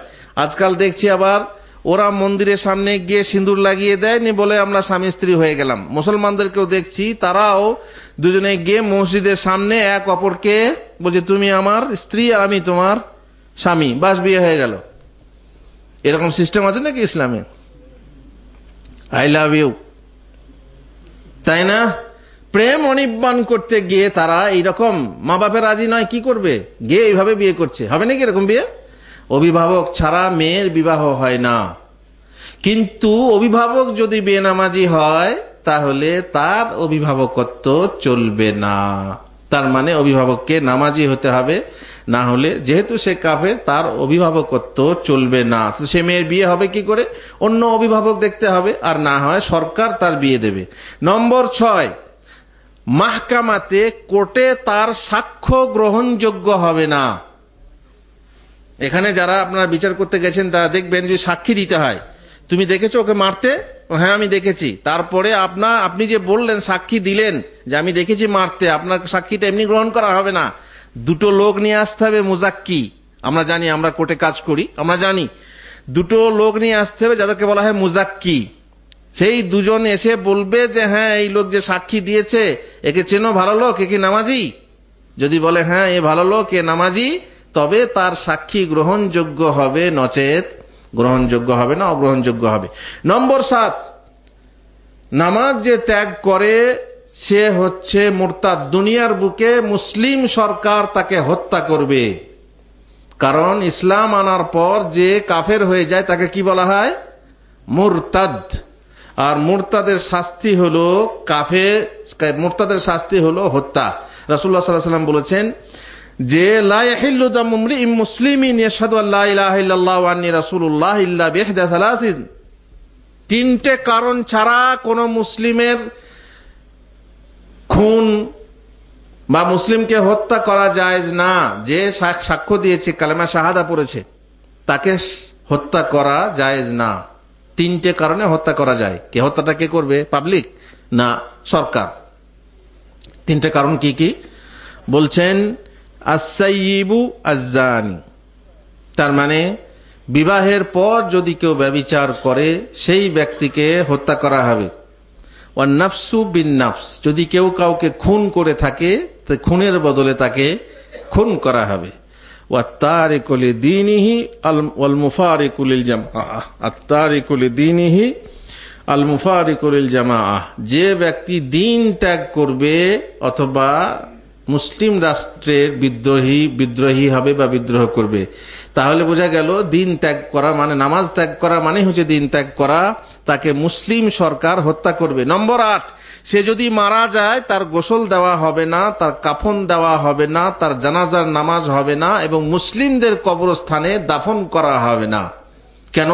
আজকাল দেখছি আবার ওরা মন্দিরের সামনে গিয়ে সিঁদুর লাগিয়ে দেয়নি বলে আমরা স্বামী স্ত্রী হয়ে গেলাম। মুসলমানদেরকেও দেখছি তারাও দুজনে গিয়ে মসজিদের সামনে এক অপরকে বলছে তুমি আমার স্ত্রী আর আমি তোমার স্বামী, বাস বিয়ে হয়ে গেল। এরকম সিস্টেম আছে নাকি ইসলামে? আই লাভ ইউ, তাই না? প্রেম অনির্বাণ করতে গিয়ে তারা এইরকম, মা বাপের রাজি নয়, কি করবে, গিয়ে এইভাবে বিয়ে করছে। হবে নাকি এরকম বিয়ে? অভিভাবক ছাড়া মেয়ের বিবাহ হয় না। কিন্তু অভিভাবক যদি বেনামাজি হয় তাহলে তার অভিভাবকত্ব চলবে না। তার মানে অভিভাবককে নামাজি হতে হবে, না হলে যেহেতু সে কাফের তার অভিভাবকত্ব চলবে না। সে মেয়ের বিয়ে হবে কি করে? অন্য অভিভাবক দেখতে হবে, আর না হয় সরকার তার বিয়ে দেবে। নম্বর 6, মাহকামাতে কোর্টে তার সাক্ষ্য গ্রহণযোগ্য হবে না। এখানে যারা আপনারা বিচার করতে গেছেন তারা দেখবেন যে সাক্ষী দিতে হয়। তুমি দেখেছো ওকে মারতে? হ্যাঁ আমি দেখেছি। তারপরে আপনি যে বললেন, সাক্ষী দিলেন যে আমি দেখেছি মারতে, আপনার সাক্ষীটা এমনি গ্রহণ করা হবে না। দুটো লোক নিয়ে আসতে হবে, মুজাক্কি। আমরা জানি, আমরা কোর্টে কাজ করি, আমরা জানি দুটো লোক নিয়ে আসতে হবে যাদেরকে বলা হয় মুজাক্কি। সেই দুজন এসে বলবে যে হ্যাঁ এই লোক যে সাক্ষী দিয়েছে একে চেনো, ভালো লোক, এ কি নামাজি? যদি বলে হ্যাঁ এ ভালো লোক, এ নামাজি, তবে তার সাক্ষী গ্রহণযোগ্য হবে, নচেত গ্রহণযোগ্য হবে না, অগ্রহণযোগ্য হবে। নম্বর 7, নামাজ যে ত্যাগ করে সে হচ্ছে মুরতাদ। দুনিয়ার বুকে মুসলিম সরকার তাকে হত্যা করবে, কারণ ইসলাম আনার পর যে কাফের হয়ে যায় তাকে কি বলা হয়? মুরতাদ। আর মুরতাদের শাস্তি হলো মুরতাদের শাস্তি হলো হত্যা। রাসূলুল্লাহ সাল্লাল্লাহু আলাইহি ওয়াসাল্লাম বলেছেন যে লা ইয়াহিল্লু দামু ইমরিইন মুসলিমিন ইয়াশহাদু আল্লা ইলাহা ইল্লাল্লাহু ওয়া আন্নী রাসূলুল্লাহ ইল্লা বিইহদা সালাসিন। 3টে কারণ ছাড়া কোন মুসলিমের খুন বা মুসলিমকে হত্যা করা জায়েজ না। যে সাক্ষ্য দিয়েছে, কালেমা শাহাদা পড়েছে, তাকে হত্যা করা জায়েজ না। 3টে কারণে হত্যা করা যায়। কে হত্যাটা কে করবে? পাবলিক না সরকার? 3টে কারণ কি কি বলছেন? আস-সাইয়্যিবু আজ-জানি, তার মানে বিবাহের পর যদি কেউ ব্যভিচার করে সেই ব্যক্তিকে হত্যা করা হবে। ওয়ান নাফসু বিন নাফস, যদি কেউ কাউকে খুন করে থাকে তো খুনের বদলে তাকে খুন করা হবে। ওয়াত-তারিকু লিদীনিহি ওয়াল মুফারিকু লিল জামাআহ, আত-তারিকু লিদীনিহি আল মুফারিকু লিল জামাআহ, যে ব্যক্তি দ্বীন ত্যাগ করবে অথবা মুসলিম রাষ্ট্রের বিদ্রোহী হবে বা বিদ্রোহ করবে। তাহলে বোঝা গেল দিন ত্যাগ করা মানে, নামাজ ত্যাগ করা মানে হচ্ছে দিন ত্যাগ করা। তাকে মুসলিম সরকার হত্যা করবে। নম্বর 8, সে যদি মারা যায় তার গোসল দেওয়া হবে না, তার কাফন দেওয়া হবে না, তার জানাজার নামাজ হবে না এবং মুসলিমদের কবরস্থানে দাফন করা হবে না। কেন?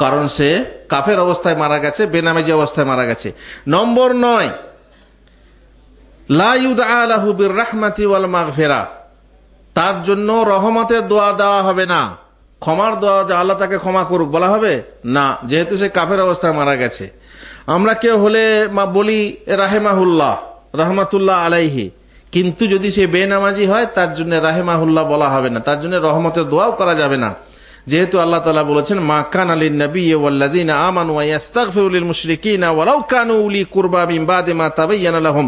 কারণ সে কাফের অবস্থায় মারা গেছে, বেনামাজি অবস্থায় মারা গেছে। নম্বর 9, লা ইউদআ লাহু বিররাহমাতি ওয়াল মাগফিরা, তার জন্য রহমতের দোয়া দেওয়া হবে না, ক্ষমার দোয়া, আল্লাহ তাকে ক্ষমা করুক বলা হবে না, যেহেতু সে কাফের অবস্থায় মারা গেছে। আমরা কেউ হলে বলি রাহেমাহুল্লাহ, রহমাতুল্লাহ আলাইহি, কিন্তু যদি সে বেনামাজি হয় তার জন্য রাহেমাহুল্লাহ বলা হবে না, তার জন্য রহমতের দোয়াও করা যাবে না, যেহেতু আল্লাহ তাআলা বলেছেন মা কানা লিন-নাবিয়্যি ওয়াল্লাযিনা আমানু ওয়া ইস্তাগফিরু লিল-মুশরিকিনা ওয়ালাউ কানু উলি কুরবা মিন বাদি মা তাবায়্যানা লাহুম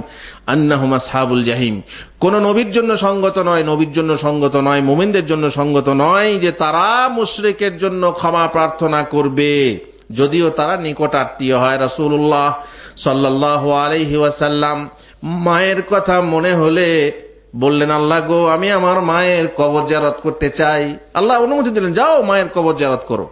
আন্নাহুম আসহাবুল জাহিম। কোন নবীর জন্য সঙ্গত নয়, নবীর জন্য সঙ্গত নয়, মুমিনদের জন্য সঙ্গত নয় যে তারা মুশরিকের জন্য ক্ষমা প্রার্থনা করবে, যদিও তারা নিকট আত্মীয় হয়। রাসূলুল্লাহ সাল্লাল্লাহু আলাইহি ওয়াসাল্লাম মায়ের কথা মনে হলে বললেন, আল্লাহ গো, আমি আমার মায়ের কবর জিয়ারত করতে চাই। আল্লাহ অনুমতি দিলেন, যাও মায়ের কবর জিয়ারত করো।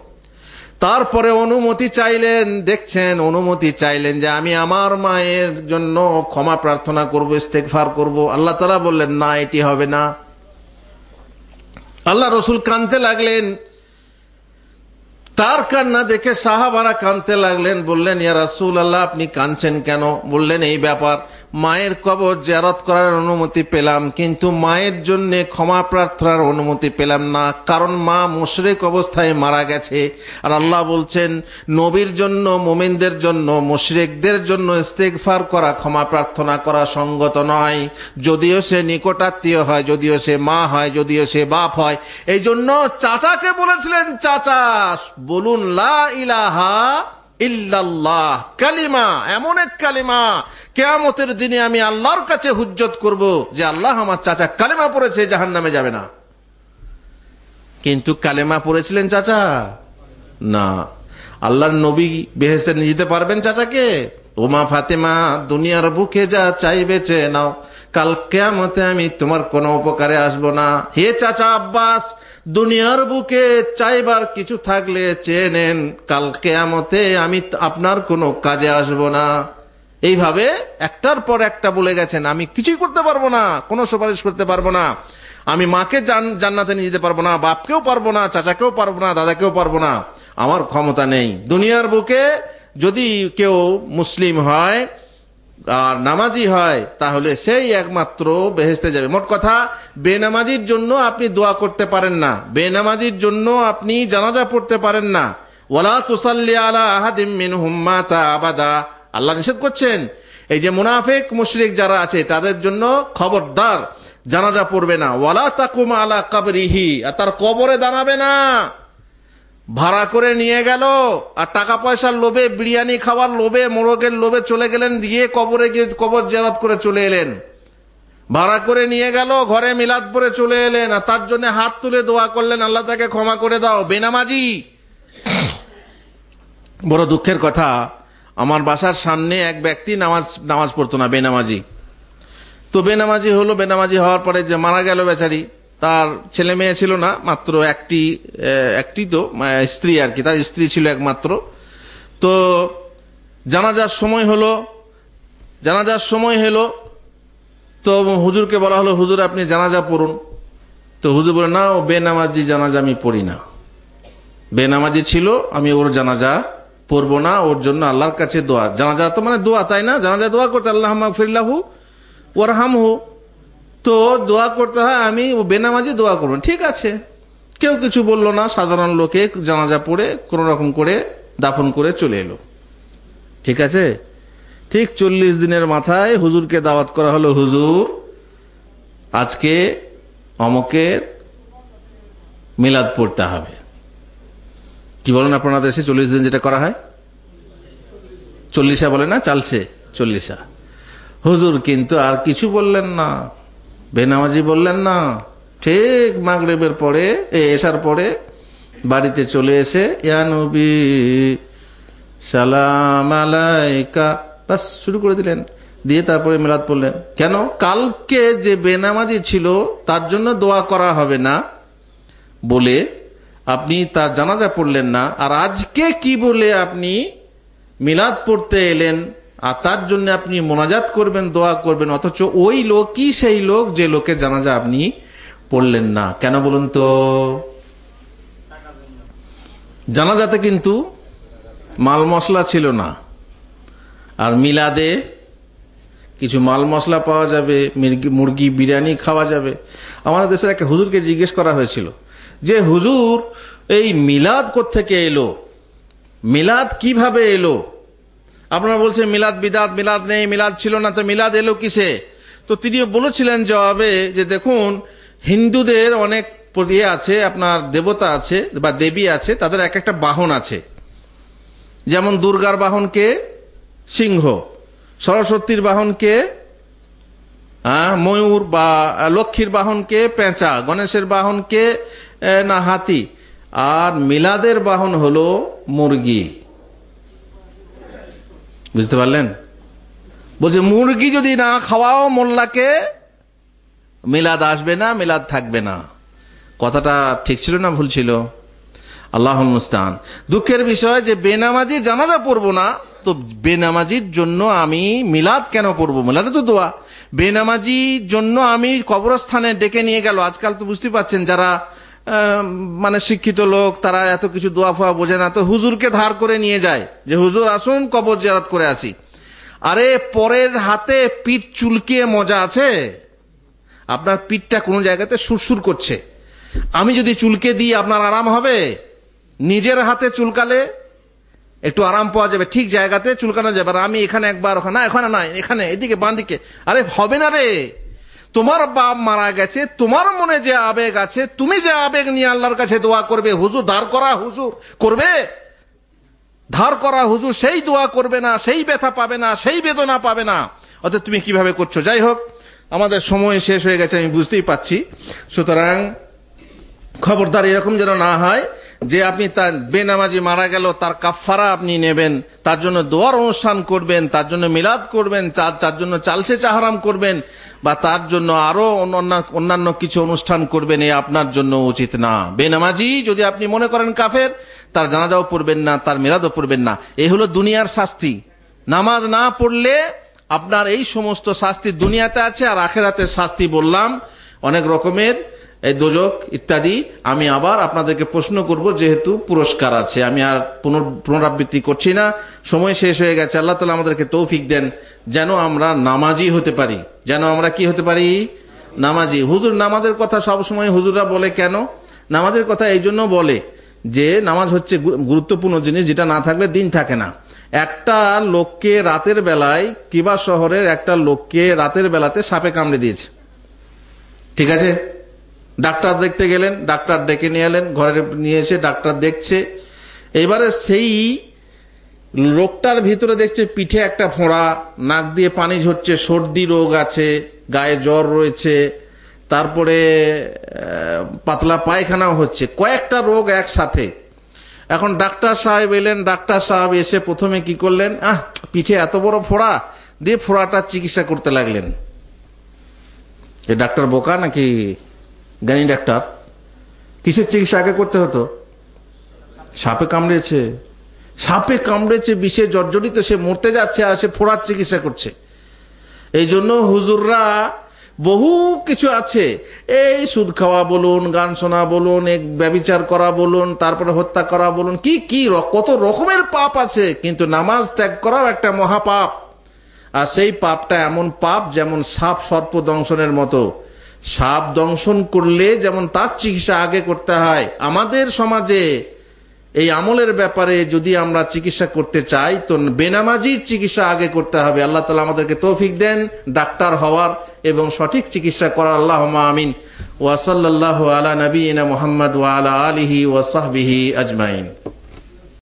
তারপরে অনুমতি চাইলেন, দেখছেন অনুমতি চাইলেন যে আমি আমার মায়ের জন্য ক্ষমা প্রার্থনা করব, ইস্তেগফার করব। আল্লাহ তাআলা বললেন না, এটি হবে না। আল্লাহ রসুল কাঁদতে লাগলেন, তার কান্না দেখে সাহাবারা কাঁদতে লাগলেন। বললেন, ইয়া রাসূলুল্লাহ, আপনি কাঁদছেন কেন? বললেন, এই ব্যাপার, মায়ের কবর জিয়ারত করার অনুমতি পেলাম, কিন্তু মায়ের জন্য ক্ষমা প্রার্থনার অনুমতি পেলাম না, কারণ মা মুশরিক অবস্থায় মারা গেছে। আর আল্লাহ বলছেন নবীর জন্য, মুমিনদের জন্য, মুশরিকদের জন্য ইস্তেগফার করা, ক্ষমা প্রার্থনা করা সঙ্গত নয়, যদিও সে নিকটাত্মীয় হয়, যদিও সে মা হয়, যদিও সে বাপ হয়। এই জন্য চাচাকে বলেছিলেন, চাচা বলুন লা ইলাহা ইল্লাল্লাহ, কালিমা, এমন এক কালিমা কিয়ামতের দিনে আমি আল্লাহর কাছে হুজ্জত করব যে আল্লাহ, আমার চাচা কালিমা পড়েছে, জাহান্নামে যাবে না। কিন্তু কালিমা পড়েছিলেন চাচা? না। আল্লাহর নবী বেহেশতে নিয়ে যেতে পারবেন চাচাকে? ওমা ফাতেমা, দুনিয়ার বুকে যা চাইবে চেয়ে নাও, কাল কিয়ামতে আমি তোমার কোনো উপকারে আসবো না। হে চাচা আব্বাস, দুনিয়ার বুকে চাইবার কিছু থাকলে চেয়ে নেন, কাল কিয়ামতে আমি আপনার কোনো কাজে আসবো না। এইভাবে একটার পর একটা বলে গেছেন, আমি কিছুই করতে পারবো না, কোনো সুপারিশ করতে পারবো না, আমি মাকে জান্নাতে নিয়ে যেতে পারবো না, বাপকেও পারবো না, চাচাকেও পারবো না, দাদাকেও পারবো না, আমার ক্ষমতা নেই। দুনিয়ার বুকে যদি কেউ মুসলিম হয় আর নামাজি হয় তাহলে সেই একমাত্র বেহেশতে যাবে। মোট কথা, বেনামাজির জন্য আপনি দোয়া করতে পারেন না, বেনামাজির জন্য আপনি জানাজা পড়তে পারেন না। ওয়ালা তুসাল্লি আলা আহাদিম মিনহুম মাতা আবাদা, আল্লাহ নিষেধ করছেন। এই যে মুনাফিক মুশরিক যারা আছে তাদের জন্য খবরদার, জানাজা পড়বে না। ওয়ালা তাকুম আলা কবরিহি, আর তার কবরে দাঁড়াবে না। ভাড়া করে নিয়ে গেল আর টাকা পয়সার লোভে, বিরিয়ানি খাওয়ার লোভে, মোরগের লোভে চলে গেলেন, দিয়ে কবরে গিয়ে কবর জিয়ারত করে চলে এলেন। ভাড়া করে নিয়ে গেল, ঘরে মিলাদ পড়ে চলে এলেন আর তার জন্য হাত তুলে দোয়া করলেন, আল্লাহ তাকে ক্ষমা করে দাও। বেনামাজি। বড় দুঃখের কথা, আমার বাসার সামনে এক ব্যক্তি নামাজ পড়তো না, বেনামাজি। তো বেনামাজি হলো, বেনামাজি হওয়ার পরে যে মারা গেল বেচারি, তার ছেলে মেয়ে ছিল না, মাত্র একটি তো স্ত্রী আর কি, তার স্ত্রী ছিল একমাত্র। তো জানাজার সময় হলো, তো হুজুরকে বলা হলো, হুজুর আপনি জানাজা পড়ুন। তো হুজুর বলে, না, ও বেনামাজি, জানাজা আমি পড়ি না। বেনামাজি ছিল, আমি ওর জানাজা পড়বো না, ওর জন্য আল্লাহর কাছে দোয়া। জানাজা তো মানে দোয়া, তাই না? জানাজা দোয়া করতে, আল্লাহুম্মা গফিরলাহু ওয়ারহামহু, তো দোয়া করতে হয়, আমি বেনামাজি দোয়া করবো। ঠিক আছে, কেউ কিছু বললো না। সাধারণ লোকে জানাজা পড়ে কোন রকম করে দাফন করে চলে এলো। ঠিক আছে, ঠিক 40 দিনের মাথায় হুজুরকে দাওয়াত করা হলো, হুজুর আজকে অমকের মিলাদ পড়তে হবে। কি বলেন আপনারা দেশে 40 দিন যেটা করা হয়? 40 বলে না, চালছে 40। হুজুর কিন্তু আর কিছু বললেন না, বেনামাজি বললেন না। ঠিক মাগরিবের পরে, এশার পরে বাড়িতে চলে এসে, ইয়া নবী সালাম আলাইকা, বাস শুরু করে দিলেন। দিয়ে তারপরে মিলাদ পড়লেন। কেন? কালকে যে বেনামাজি ছিল তার জন্য দোয়া করা হবে না বলে আপনি তার জানাজা পড়লেন না, আর আজকে কি বলে আপনি মিলাদ পড়তে এলেন আর তার জন্য আপনি মোনাজাত করবেন, দোয়া করবেন, অথচ ওই লোকই সেই লোক যে লোকের জানাজা আপনি পড়লেন না। কেন বলুন তো? জানাজাতে কিন্তু মাল মশলা ছিল না, আর মিলাদে কিছু মাল মশলা পাওয়া যাবে, মুরগি বিরিয়ানি খাওয়া যাবে। আমাদের দেশের একটা হুজুরকে জিজ্ঞেস করা হয়েছিল যে হুজুর, এই মিলাদ কোত্থেকে এলো, মিলাদ কিভাবে এলো? আপনারা বলছেন মিলাদ বিদাত, মিলাদ নেই, মিলাদ ছিল না, তো মিলাদ এলো কিসে? তো তিনি বলেছিলেন জবাবে যে দেখুন, হিন্দুদের অনেক ইয়ে আছে, আপনার দেবতা আছে বা দেবী আছে, তাদের এক একটা বাহন আছে। যেমন দুর্গার বাহনকে সিংহ, সরস্বতীর বাহনকে ময়ূর, বা লক্ষ্মীর বাহনকে পেঁচা, গণেশের বাহনকে না হাতি, আর মিলাদের বাহন হলো মুরগি। বুঝতে পারলেন? বলছে মুরগি যদি না খাওয়াও মোল্লাকে, মিলাদ আসবে না, মিলাদ থাকবে না। কথাটা ঠিক ছিল না ভুল ছিল? আল্লাহুল মুস্তাআন। দুঃখের বিষয় যে বেনামাজি জানাজা পড়বো না, তো বেনামাজির জন্য আমি মিলাদ কেন পড়বো? মিলাদে তো দোয়া। বেনামাজির জন্য আমি কবরস্থানে ডেকে নিয়ে গেল। আজকাল তো বুঝতে পারছেন, যারা মানে শিক্ষিত লোক, তারা এত কিছু দোয়া ফোয়া বোঝে না, তো হুজুরকে ধার করে নিয়ে যায় যে হুজুর আসুন কবর জিয়ারত করে আসি। আরে পরের হাতে পিঠ চুলকিয়ে মজা আছে? আপনার পিঠটা কোনো জায়গাতে সুরসুর করছে, আমি যদি চুলকে দিই আপনার আরাম হবে? নিজের হাতে চুলকালে একটু আরাম পাওয়া যাবে, ঠিক জায়গাতে চুলকানো যাবে। আর আমি এখানে একবার, ওখানে না, এখানে নাই, এখানে, এদিকে, বাঁ দিকে। আরে হবে না রে, তোমার বাপ মারা গেছে, তোমার মনে যে আবেগ আছে, তুমি যে আবেগ নিয়ে আল্লাহর কাছে দোয়া করবে, হুজুর ধার করা হুজুর করবে? ধার করা হুজুর সেই দোয়া করবে না, সেই ব্যথা পাবে না, সেই বেদনা পাবে না। অর্থাৎ তুমি কিভাবে করছো? যাই হোক, আমাদের সময় শেষ হয়ে গেছে, আমি বুঝতেই পাচ্ছি। সুতরাং খবরদার এরকম যেন না হয় যে আপনি তার বেনামাজি মারা গেল, তার কাফফারা আপনি নেবেন, তার জন্য দোয়ার অনুষ্ঠান করবেন, তার জন্য মিলাদ করবেন, তার জন্য চালসে চাহারাম করবেন, বা তার জন্য আরো অন্যান্য কিছু অনুষ্ঠান করবেন, এ আপনার জন্য উচিত না। বেনামাজি যদি আপনি মনে করেন কাফের, তার জানাজাও পড়বেন না, তার মিলাদও পড়বেন না। এই হলো দুনিয়ার শাস্তি। নামাজ না পড়লে আপনার এই সমস্ত শাস্তি দুনিয়াতে আছে, আর আখেরাতের শাস্তি বললাম অনেক রকমের, এই দোজক ইত্যাদি। আমি আবার আপনাদেরকে প্রশ্ন করব, যেহেতু পুরস্কার আছে, আমি আর পুনরাবৃত্তি করছি না, সময় শেষ হয়ে গেছে। আল্লাহ তাআলা আমাদেরকে তৌফিক দেন যেন আমরা নামাজি হতে পারি। যেন আমরা কি হতে পারি? নামাজি। হুজুর নামাজের কথা সবসময় হুজুররা বলে কেন? নামাজের কথা এই জন্য বলে যে নামাজ হচ্ছে গুরুত্বপূর্ণ জিনিস, যেটা না থাকলে দিন থাকে না। একটা লোককে রাতের বেলায়, কিবা শহরের একটা লোককে রাতের বেলাতে সাপে কামড়ে দিয়েছে, ঠিক আছে? ডাক্তার দেখতে গেলেন, ডাক্তার ডেকে নিয়ে এলেন, ঘরে নিয়ে এসে ডাক্তার দেখছে। এবারে সেই লোকটার ভিতরে দেখছে পিঠে একটা ফোঁড়া, নাক দিয়ে পানি ঝরছে, সর্দি রোগ আছে, গায়ে জ্বর রয়েছে, তারপরে পাতলা পায়খানাও হচ্ছে, কয়েকটা রোগ একসাথে। এখন ডাক্তার সাহেব এলেন। ডাক্তার সাহেব এসে প্রথমে কি করলেন, পিঠে এত বড় ফোঁড়া, দিয়ে ফোঁড়াটা চিকিৎসা করতে লাগলেন। এ ডাক্তার বোকা নাকি জ্ঞানী ডাক্তার? কিসের চিকিৎসা আগে করতে হতো? সাপে কামড়েছে, সাপে কামড়েছে, বিষে জর্জরিত, সে মরতে যাচ্ছে, আর সে ফোড়ার চিকিৎসা করছে। এই জন্য হুজুররা বহু কিছু আছে, এই সুদ খাওয়া বলুন, গান শোনা বলুন, এক ব্যভিচার করা বলুন, তারপরে হত্যা করা বলুন, কি কি কত রকমের পাপ আছে, কিন্তু নামাজ ত্যাগ করাও একটা মহাপাপ। আর সেই পাপটা এমন পাপ যেমন সাপ সর্প দংশনের মতো। সাপ দংশন করলে যেমন তার চিকিৎসা আগে করতে হয়, আমাদের সমাজে এই আমলের ব্যাপারে যদি আমরা চিকিৎসা করতে চাই, তো বেনামাজির চিকিৎসা আগে করতে হবে। আল্লাহ তাআলা আমাদেরকে তৌফিক দেন ডাক্তার হওয়ার এবং সঠিক চিকিৎসা করার। আল্লাহুম্মা আমিন। ওয়া সাল্লাল্লাহু আলা নবিয়িনা মুহাম্মদ ওয়া আলা আলিহি ওয়া সাহবিহি আজমাইন।